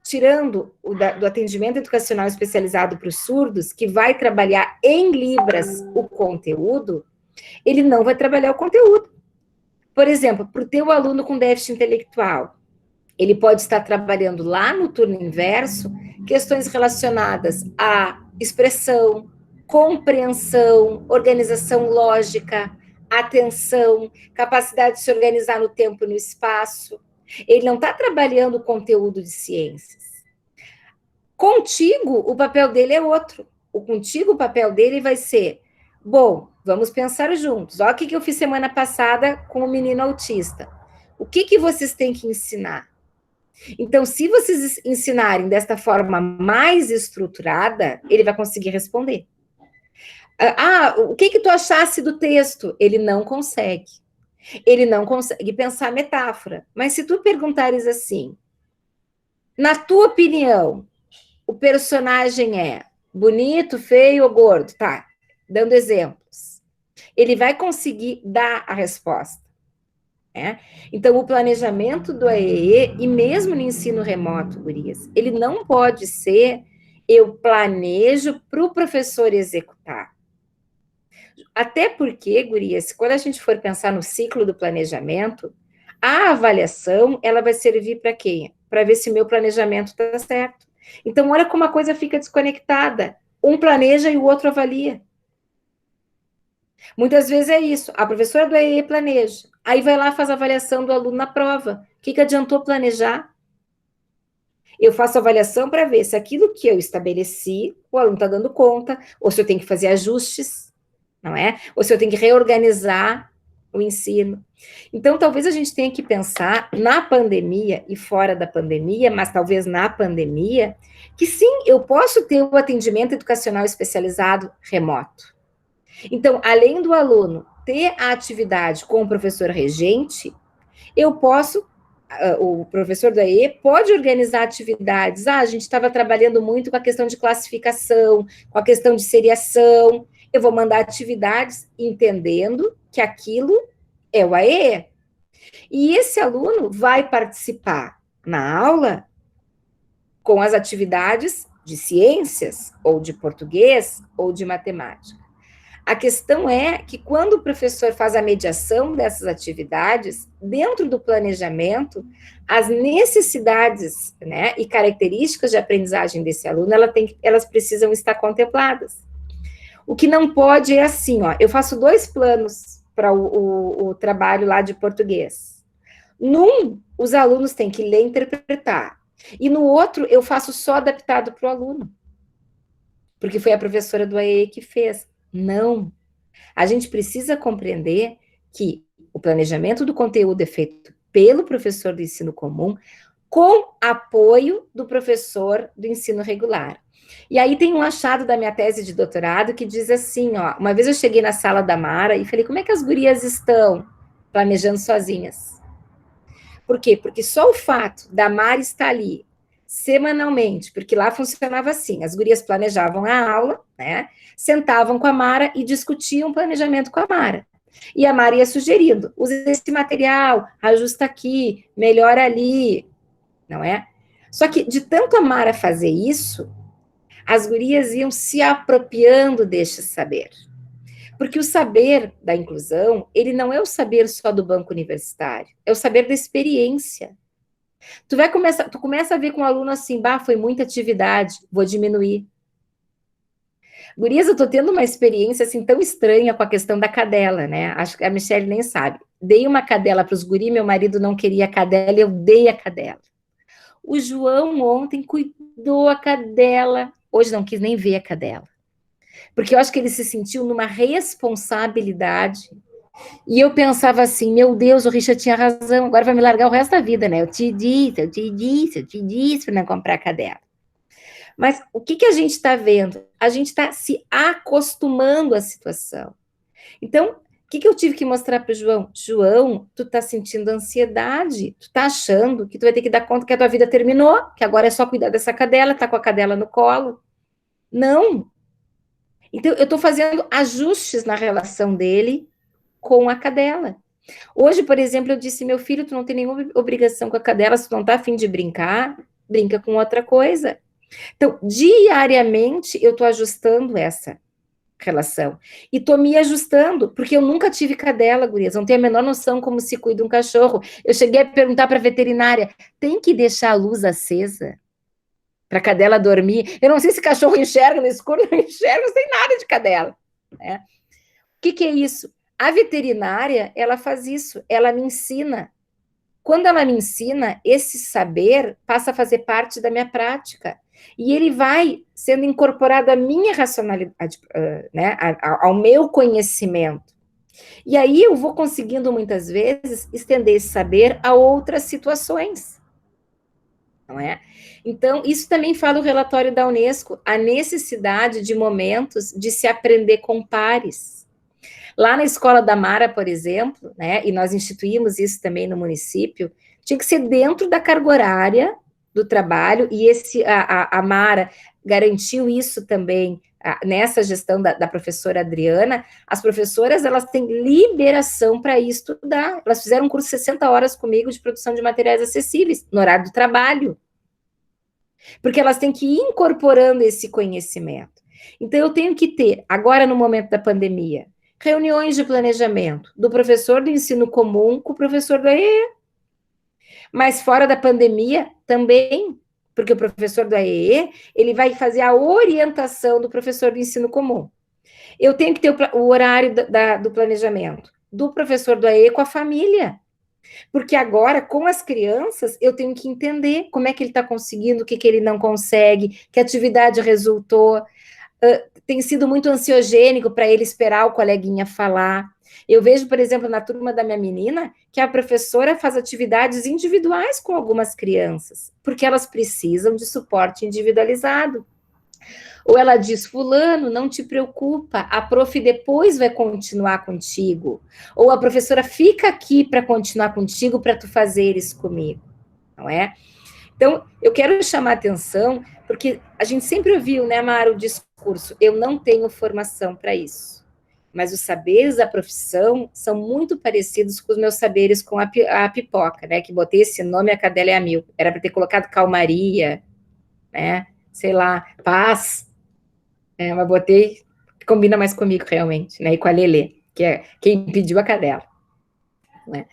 tirando do atendimento educacional especializado para os surdos, que vai trabalhar em Libras o conteúdo, ele não vai trabalhar o conteúdo. Por exemplo, para o teu aluno com déficit intelectual, ele pode estar trabalhando lá no turno inverso questões relacionadas à expressão, compreensão, organização lógica, atenção, capacidade de se organizar no tempo e no espaço. Ele não está trabalhando o conteúdo de ciências. Contigo, o papel dele é outro. Contigo, o papel dele vai ser, bom, vamos pensar juntos. Olha o que eu fiz semana passada com o menino autista. O que vocês têm que ensinar? Então, se vocês ensinarem desta forma mais estruturada, ele vai conseguir responder. O que tu achasse do texto? Ele não consegue. Ele não consegue pensar metáfora. Mas se tu perguntares assim, na tua opinião, o personagem é bonito, feio ou gordo? Tá, dando exemplos. Ele vai conseguir dar a resposta. Então, o planejamento do AEE, e mesmo no ensino remoto, gurias, ele não pode ser eu planejo para o professor executar. Até porque, gurias, quando a gente for pensar no ciclo do planejamento, a avaliação, ela vai servir para quê? Para ver se o meu planejamento está certo. Então, olha como a coisa fica desconectada. Um planeja e o outro avalia. Muitas vezes é isso. A professora do AEE planeja. Aí vai lá, faz a avaliação do aluno na prova. O que adiantou planejar? Eu faço avaliação para ver se aquilo que eu estabeleci, o aluno está dando conta, ou se eu tenho que fazer ajustes, não é? Ou se eu tenho que reorganizar o ensino. Então, talvez a gente tenha que pensar na pandemia e fora da pandemia, mas talvez na pandemia, que sim, eu posso ter o atendimento educacional especializado remoto. Então, além do aluno ter a atividade com o professor regente, eu posso, o professor do AE pode organizar atividades. A gente estava trabalhando muito com a questão de classificação, com a questão de seriação. Eu vou mandar atividades entendendo que aquilo é o AE. E esse aluno vai participar na aula com as atividades de ciências, ou de português, ou de matemática. A questão é que quando o professor faz a mediação dessas atividades, dentro do planejamento, as necessidades, né, e características de aprendizagem desse aluno, elas precisam estar contempladas. O que não pode é assim, eu faço 2 planos para o trabalho lá de português. Num, os alunos têm que ler e interpretar. E no outro, eu faço só adaptado para o aluno. Porque foi a professora do AE que fez. Não. A gente precisa compreender que o planejamento do conteúdo é feito pelo professor do ensino comum, com apoio do professor do ensino regular. E aí tem um achado da minha tese de doutorado que diz assim, uma vez eu cheguei na sala da Mara e falei, como é que as gurias estão planejando sozinhas? Por quê? Porque só o fato da Mara estar ali semanalmente, porque lá funcionava assim, as gurias planejavam a aula, né, sentavam com a Mara e discutiam o planejamento com a Mara. E a Mara ia sugerindo, usa esse material, ajusta aqui, melhora ali, não é? Só que de tanto a Mara fazer isso, as gurias iam se apropriando deste saber. Porque o saber da inclusão, ele não é o saber só do banco universitário, é o saber da experiência. Tu começa a ver com o aluno assim, foi muita atividade, vou diminuir. Gurias, eu tô tendo uma experiência assim tão estranha com a questão da cadela, né? Acho que a Michelle nem sabe. Dei uma cadela para os guris, meu marido não queria cadela, eu dei a cadela. O João ontem cuidou a cadela, hoje não quis nem ver a cadela. Porque eu acho que ele se sentiu numa responsabilidade. E eu pensava assim, meu Deus, o Richard tinha razão, agora vai me largar o resto da vida, né? Eu te disse para não comprar cadela. Mas o que a gente está vendo? A gente está se acostumando à situação. Então, o que eu tive que mostrar para o João? João, tu está sentindo ansiedade, tu está achando que tu vai ter que dar conta que a tua vida terminou, que agora é só cuidar dessa cadela, tá com a cadela no colo. Não. Então, eu estou fazendo ajustes na relação dele com a cadela. Hoje, por exemplo, eu disse, meu filho, tu não tem nenhuma obrigação com a cadela, se tu não tá a fim de brincar, brinca com outra coisa. Então, diariamente, eu estou ajustando essa relação. E estou me ajustando, porque eu nunca tive cadela, gurias, não tenho a menor noção como se cuida um cachorro. Eu cheguei a perguntar para a veterinária, tem que deixar a luz acesa para a cadela dormir? Eu não sei se cachorro enxerga no escuro, não enxerga, não sei nada de cadela. Né? O que é isso? A veterinária, ela faz isso, ela me ensina. Quando ela me ensina, esse saber passa a fazer parte da minha prática. E ele vai sendo incorporado à minha racionalidade, né, ao meu conhecimento. E aí eu vou conseguindo, muitas vezes, estender esse saber a outras situações. Não é? Então, isso também fala o relatório da Unesco, a necessidade de momentos de se aprender com pares. Lá na escola da Mara, por exemplo, né, e nós instituímos isso também no município, tinha que ser dentro da carga horária do trabalho, e a Mara garantiu isso também nessa gestão da professora Adriana. As professoras, elas têm liberação para estudar, elas fizeram um curso de 60 horas comigo de produção de materiais acessíveis, no horário do trabalho, porque elas têm que ir incorporando esse conhecimento. Então, eu tenho que ter, agora no momento da pandemia, reuniões de planejamento do professor do ensino comum com o professor do AEE. Mas fora da pandemia também, porque o professor do AEE, ele vai fazer a orientação do professor do ensino comum. Eu tenho que ter o horário do planejamento do professor do AEE com a família. Porque agora, com as crianças, eu tenho que entender como é que ele está conseguindo, o que ele não consegue, que atividade resultou. Tem sido muito ansiogênico para ele esperar o coleguinha falar. Eu vejo, por exemplo, na turma da minha menina, que a professora faz atividades individuais com algumas crianças, porque elas precisam de suporte individualizado. Ou ela diz, fulano, não te preocupa, a prof depois vai continuar contigo. Ou a professora fica aqui para continuar contigo, para tu fazeres comigo, não é? Então, eu quero chamar a atenção, porque a gente sempre ouviu, né, Mara, o discurso, eu não tenho formação para isso. Mas os saberes da profissão são muito parecidos com os meus saberes com a pipoca, né, que botei esse nome, a cadela é a mil. Era para ter colocado calmaria, né, sei lá, paz, mas botei, combina mais comigo realmente, né, e com a Lelê, que é quem pediu a cadela, né.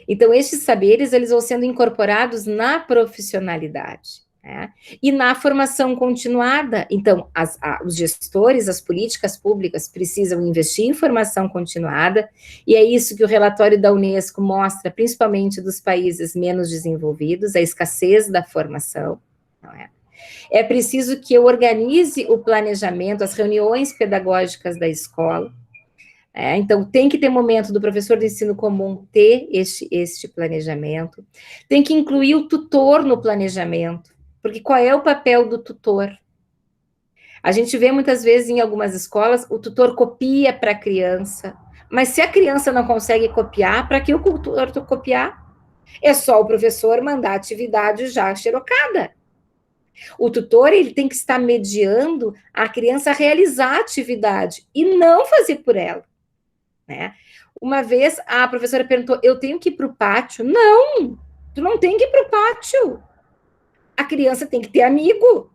Então, esses saberes, eles vão sendo incorporados na profissionalidade, né? E na formação continuada. Então, os gestores, as políticas públicas precisam investir em formação continuada, e é isso que o relatório da Unesco mostra, principalmente dos países menos desenvolvidos, a escassez da formação, não é? É preciso que eu organize o planejamento, as reuniões pedagógicas da escola. Então, tem que ter momento do professor do ensino comum ter este planejamento. Tem que incluir o tutor no planejamento, porque qual é o papel do tutor? A gente vê muitas vezes em algumas escolas, o tutor copia para a criança, mas se a criança não consegue copiar, para que o tutor copiar? É só o professor mandar a atividade já xerocada. O tutor, ele tem que estar mediando a criança a realizar a atividade e não fazer por ela. Né? Uma vez a professora perguntou, eu tenho que ir para o pátio? Não, tu não tem que ir para o pátio. A criança tem que ter amigo,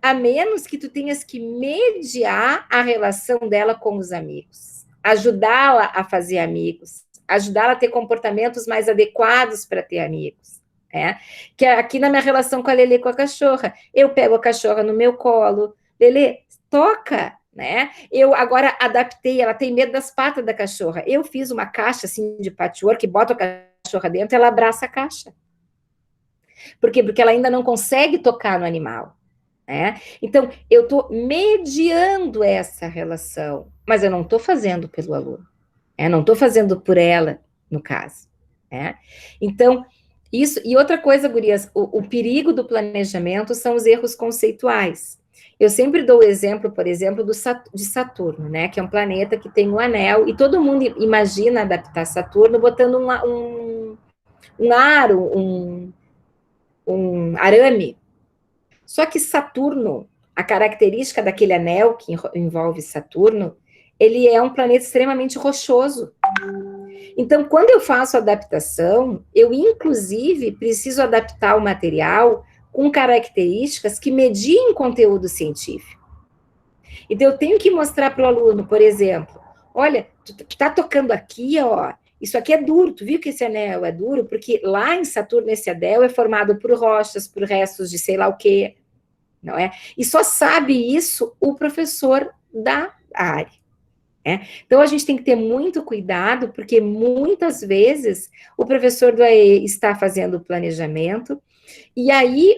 a menos que tu tenhas que mediar a relação dela com os amigos, ajudá-la a fazer amigos, ajudá-la a ter comportamentos mais adequados para ter amigos. Né? Que aqui na minha relação com a Lelê, com a cachorra, eu pego a cachorra no meu colo, Lelê, toca, né? Eu agora adaptei, ela tem medo das patas da cachorra. Eu fiz uma caixa assim de patchwork, boto a cachorra dentro, ela abraça a caixa. Por quê? Porque ela ainda não consegue tocar no animal, né? Então, eu estou mediando essa relação, mas eu não estou fazendo pelo aluno, não estou fazendo por ela, no caso, né? Então, isso, e outra coisa, gurias, o perigo do planejamento são os erros conceituais. Eu sempre dou o exemplo, por exemplo, de Saturno, né, que é um planeta que tem um anel, e todo mundo imagina adaptar Saturno botando um aro, um arame. Só que Saturno, a característica daquele anel que envolve Saturno, ele é um planeta extremamente rochoso. Então, quando eu faço adaptação, eu, inclusive, preciso adaptar o material com características que mediem conteúdo científico. Então, eu tenho que mostrar para o aluno, por exemplo, olha, tu está tocando aqui, ó, isso aqui é duro, tu viu que esse anel é duro? Porque lá em Saturno, esse anel é formado por rochas, por restos de sei lá o quê, não é? E só sabe isso o professor da área. Então, a gente tem que ter muito cuidado, porque muitas vezes o professor do AE está fazendo o planejamento, e aí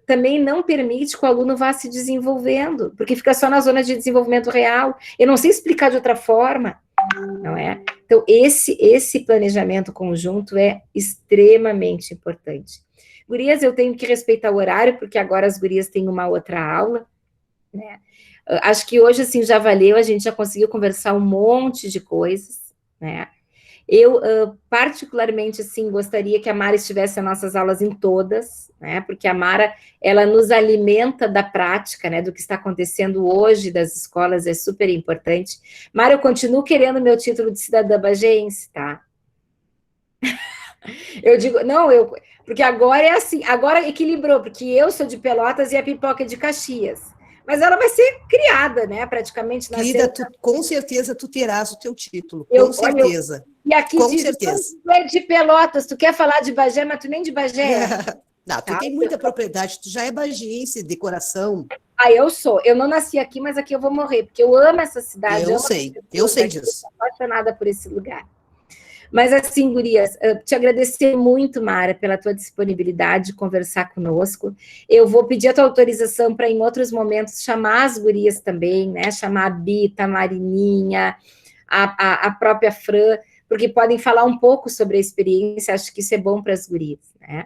também não permite que o aluno vá se desenvolvendo, porque fica só na zona de desenvolvimento real. Eu não sei explicar de outra forma, não é? Então, esse planejamento conjunto é extremamente importante. Gurias, eu tenho que respeitar o horário, porque agora as gurias têm uma outra aula, né? Acho que hoje, assim, já valeu, a gente já conseguiu conversar um monte de coisas, né? Eu, particularmente, assim, gostaria que a Mara estivesse nas nossas aulas em todas, né? Porque a Mara, ela nos alimenta da prática, né? Do que está acontecendo hoje das escolas, é super importante. Mara, eu continuo querendo meu título de cidadã bagense, tá? Eu digo, não, porque agora é assim, agora equilibrou, porque eu sou de Pelotas e a Pipoca é de Caxias. Mas ela vai ser criada, né? Praticamente Querida, nasceu. com certeza tu terás o teu título, com certeza. E aqui com diz, certeza. tu é de Pelotas, tu quer falar de Bagé, mas tu nem de Bagé é. Não, tu tem muita propriedade, tu já é bagiense de coração. Eu sou. Eu não nasci aqui, mas aqui eu vou morrer, porque eu amo essa cidade. Eu sei disso. Eu sou apaixonada por esse lugar. Mas assim, gurias, te agradecer muito, Mara, pela tua disponibilidade de conversar conosco. Eu vou pedir a tua autorização para, em outros momentos, chamar as gurias também, né? Chamar a Bita, a Marininha, a própria Fran, porque podem falar um pouco sobre a experiência, acho que isso é bom para as gurias, né?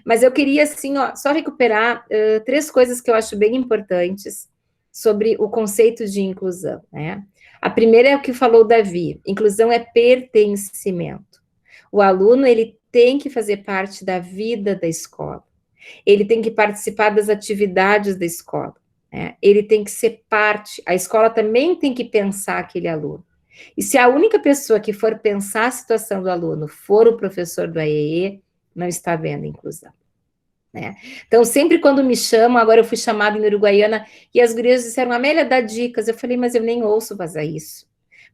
Mas eu queria, assim, ó, só recuperar 3 coisas que eu acho bem importantes sobre o conceito de inclusão, né? A primeira é o que falou o Davi, inclusão é pertencimento. O aluno, ele tem que fazer parte da vida da escola, ele tem que participar das atividades da escola, né? Ele tem que ser parte, a escola também tem que pensar aquele aluno. E se a única pessoa que for pensar a situação do aluno for o professor do AEE, não está vendo inclusão. Né? Então, sempre quando me chamam, agora eu fui chamada em Uruguaiana, e as gurias disseram, Amélia, dá dicas. Eu falei, mas eu nem ouço vazar isso,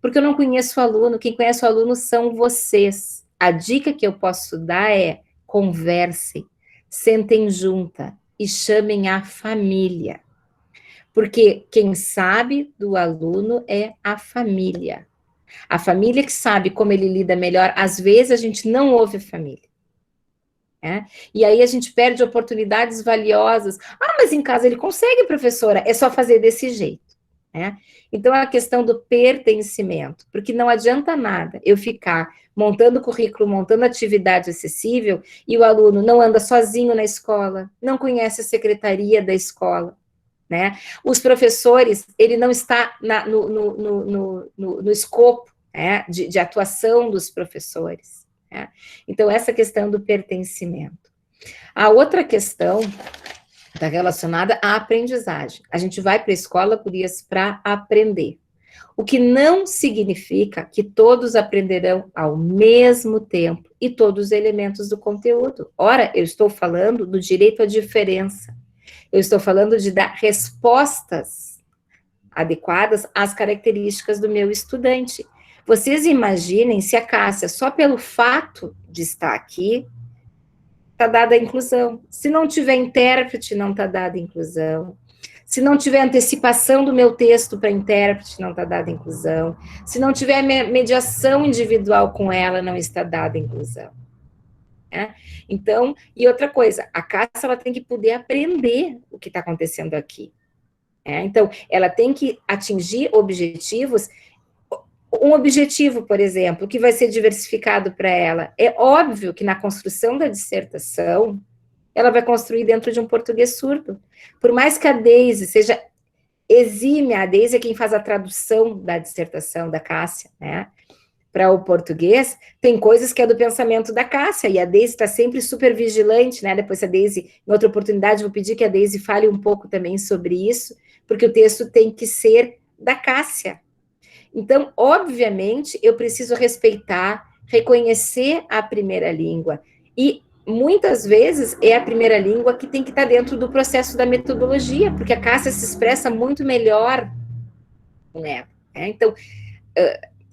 porque eu não conheço o aluno, quem conhece o aluno são vocês. A dica que eu posso dar é, conversem, sentem junta e chamem a família, porque quem sabe do aluno é a família que sabe como ele lida melhor. Às vezes a gente não ouve a família. E aí a gente perde oportunidades valiosas. Mas em casa ele consegue, professora, é só fazer desse jeito. Então, a questão do pertencimento, porque não adianta nada eu ficar montando currículo, montando atividade acessível, e o aluno não anda sozinho na escola, não conhece a secretaria da escola, né? Os professores, ele não está no escopo de atuação dos professores. Então, essa questão do pertencimento. A outra questão está relacionada à aprendizagem. A gente vai para a escola, gurias, para aprender. O que não significa que todos aprenderão ao mesmo tempo e todos os elementos do conteúdo. Ora, eu estou falando do direito à diferença. Eu estou falando de dar respostas adequadas às características do meu estudante. Vocês imaginem se a Cássia, só pelo fato de estar aqui, está dada a inclusão. Se não tiver intérprete, não está dada a inclusão. Se não tiver antecipação do meu texto para intérprete, não está dada a inclusão. Se não tiver mediação individual com ela, não está dada a inclusão. Então, e outra coisa, a Cássia, ela tem que poder aprender o que está acontecendo aqui. Então, ela tem que atingir objetivos. Um objetivo, por exemplo, que vai ser diversificado para ela. É óbvio que na construção da dissertação, ela vai construir dentro de um português surdo. Por mais que a Deise seja exímia, a Deise é quem faz a tradução da dissertação da Cássia, para o português, tem coisas que é do pensamento da Cássia, e a Deise está sempre super vigilante, Depois a Deise, em outra oportunidade, vou pedir que a Deise fale um pouco também sobre isso, porque o texto tem que ser da Cássia. Então, obviamente, eu preciso respeitar reconhecer a primeira língua. E muitas vezes é a primeira língua que tem que estar dentro do processo da metodologia, porque a Cássia se expressa muito melhor com ela. Né? Então,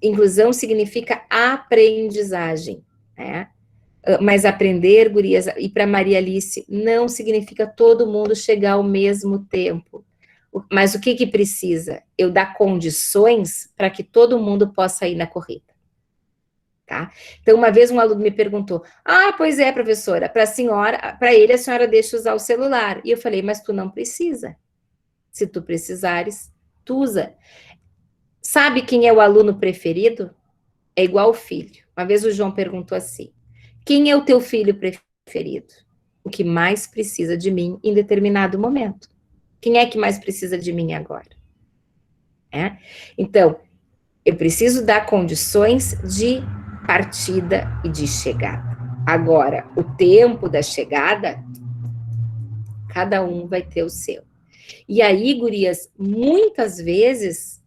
inclusão significa aprendizagem, né? Mas aprender, gurias, e para Maria Alice, não significa todo mundo chegar ao mesmo tempo. Mas o que precisa? Eu dar condições para que todo mundo possa ir na corrida. Tá? Então, uma vez um aluno me perguntou, pois é, professora, para a senhora, para ele a senhora deixa usar o celular. E eu falei, mas tu não precisa. Se tu precisares, tu usa. Sabe quem é o aluno preferido? É igual o filho. Uma vez o João perguntou assim, quem é o teu filho preferido? O que mais precisa de mim em determinado momento. Quem é que mais precisa de mim agora? Então, eu preciso dar condições de partida e de chegada. Agora, o tempo da chegada, cada um vai ter o seu. E aí, gurias, muitas vezes,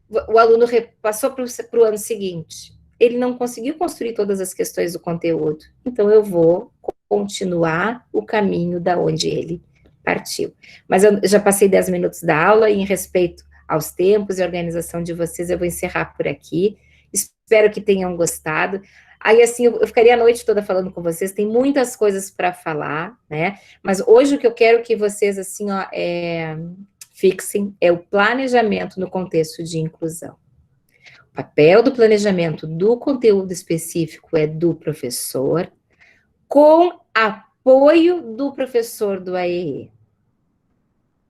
o aluno passou para o ano seguinte, ele não conseguiu construir todas as questões do conteúdo, então eu vou continuar o caminho da onde ele partiu. Mas eu já passei 10 minutos da aula e em respeito aos tempos e organização de vocês, eu vou encerrar por aqui. Espero que tenham gostado. Aí, assim, eu ficaria a noite toda falando com vocês, tem muitas coisas para falar, né? Mas hoje o que eu quero que vocês, assim, fixem é o planejamento no contexto de inclusão. O papel do planejamento do conteúdo específico é do professor, com apoio do professor do AEE.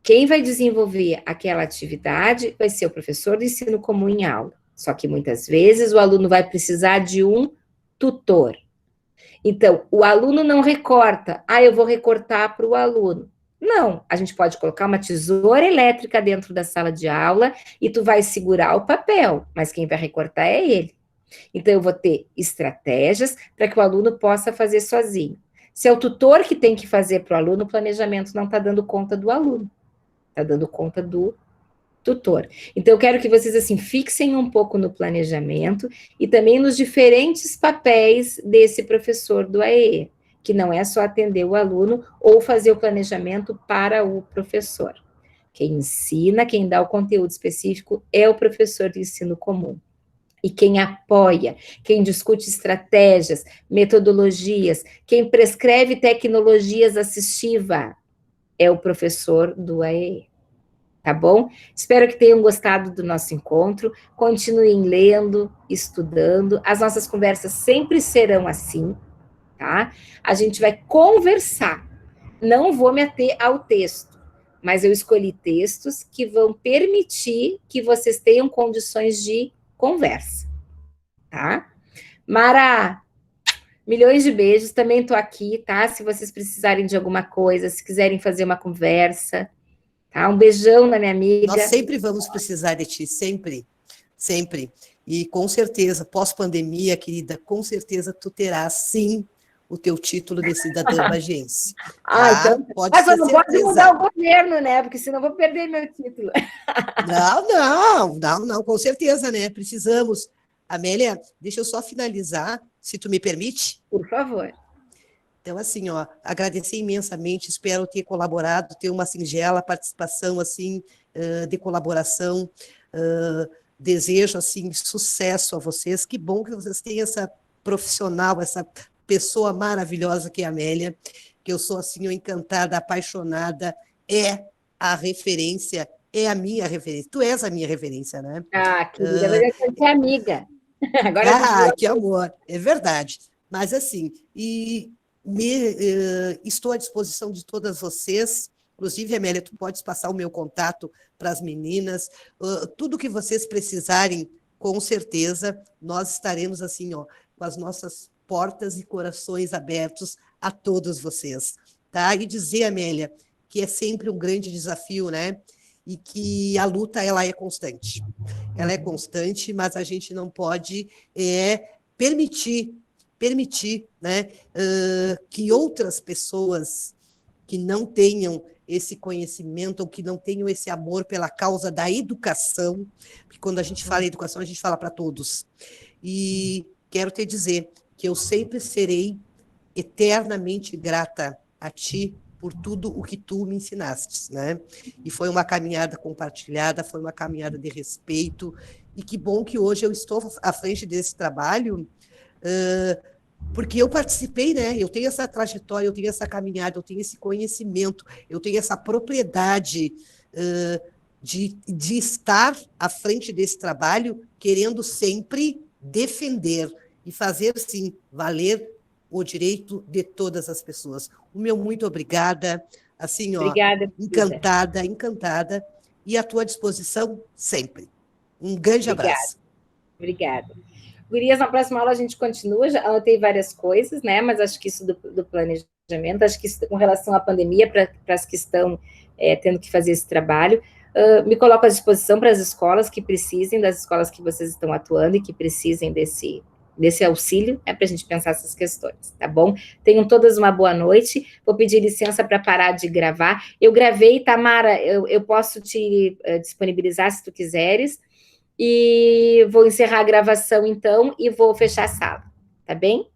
Quem vai desenvolver aquela atividade vai ser o professor do ensino comum em aula. Só que muitas vezes o aluno vai precisar de um tutor. Então, o aluno não recorta. Eu vou recortar para o aluno. Não, a gente pode colocar uma tesoura elétrica dentro da sala de aula e tu vai segurar o papel, mas quem vai recortar é ele. Então, eu vou ter estratégias para que o aluno possa fazer sozinho. Se é o tutor que tem que fazer para o aluno, o planejamento não está dando conta do aluno, está dando conta do tutor. Então, eu quero que vocês, assim, fixem um pouco no planejamento e também nos diferentes papéis desse professor do AEE, que não é só atender o aluno ou fazer o planejamento para o professor. Quem ensina, quem dá o conteúdo específico é o professor de ensino comum. E quem apoia, quem discute estratégias, metodologias, quem prescreve tecnologias assistivas é o professor do AEE. Tá bom? Espero que tenham gostado do nosso encontro. Continuem lendo, estudando. As nossas conversas sempre serão assim, tá? A gente vai conversar. Não vou me ater ao texto, mas eu escolhi textos que vão permitir que vocês tenham condições de conversa, tá? Mara, milhões de beijos. Também estou aqui, tá? Se vocês precisarem de alguma coisa, se quiserem fazer uma conversa. Tá? Um beijão na minha amiga. Nós sempre vamos precisar de ti, sempre, sempre. E com certeza, pós-pandemia, querida, com certeza tu terás, sim, o teu título de cidadã bagiense. Tá? Então, pode mas ter eu não certeza. posso mudar o governo, né? Porque senão eu vou perder meu título. Não, com certeza, né? Precisamos. Amélia, deixa eu só finalizar, se tu me permite. Por favor. Então, assim, agradecer imensamente, espero ter colaborado, ter uma singela participação, assim, de colaboração, desejo, assim, sucesso a vocês, que bom que vocês têm essa profissional, essa pessoa maravilhosa que é a Amélia, que eu sou, assim, encantada, apaixonada, é a referência, é a minha referência, tu és a minha referência, né? Querida, mas a gente é amiga. Agora que amor, é verdade, mas assim, estou à disposição de todas vocês, inclusive, Amélia, tu podes passar o meu contato para as meninas, tudo que vocês precisarem, com certeza, nós estaremos assim, com as nossas portas e corações abertos a todos vocês, tá? E dizer, Amélia, que é sempre um grande desafio, né? E que a luta, ela é constante. Ela é constante, mas a gente não pode permitir, né, que outras pessoas que não tenham esse conhecimento ou que não tenham esse amor pela causa da educação, porque quando a gente fala em educação, a gente fala para todos, e quero te dizer que eu sempre serei eternamente grata a ti por tudo o que tu me ensinaste, né? E foi uma caminhada compartilhada, foi uma caminhada de respeito, e que bom que hoje eu estou à frente desse trabalho, porque eu participei, né? Eu tenho essa trajetória, eu tenho essa caminhada, eu tenho esse conhecimento, eu tenho essa propriedade de estar à frente desse trabalho, querendo sempre defender e fazer, sim, valer o direito de todas as pessoas. O meu muito obrigada, assim, ó, Obrigada, encantada, e à tua disposição sempre. Um grande abraço. Obrigada. Gurias, na próxima aula a gente continua, já anotei várias coisas, né, mas acho que isso do planejamento, acho que isso com relação à pandemia, para as que estão tendo que fazer esse trabalho, me coloco à disposição para as escolas que precisem, das escolas que vocês estão atuando e que precisem desse auxílio, para a gente pensar essas questões, tá bom? Tenham todas uma boa noite, vou pedir licença para parar de gravar. Eu gravei, Tamara, eu posso te disponibilizar se tu quiseres, e vou encerrar a gravação, então, e vou fechar a sala, tá bem?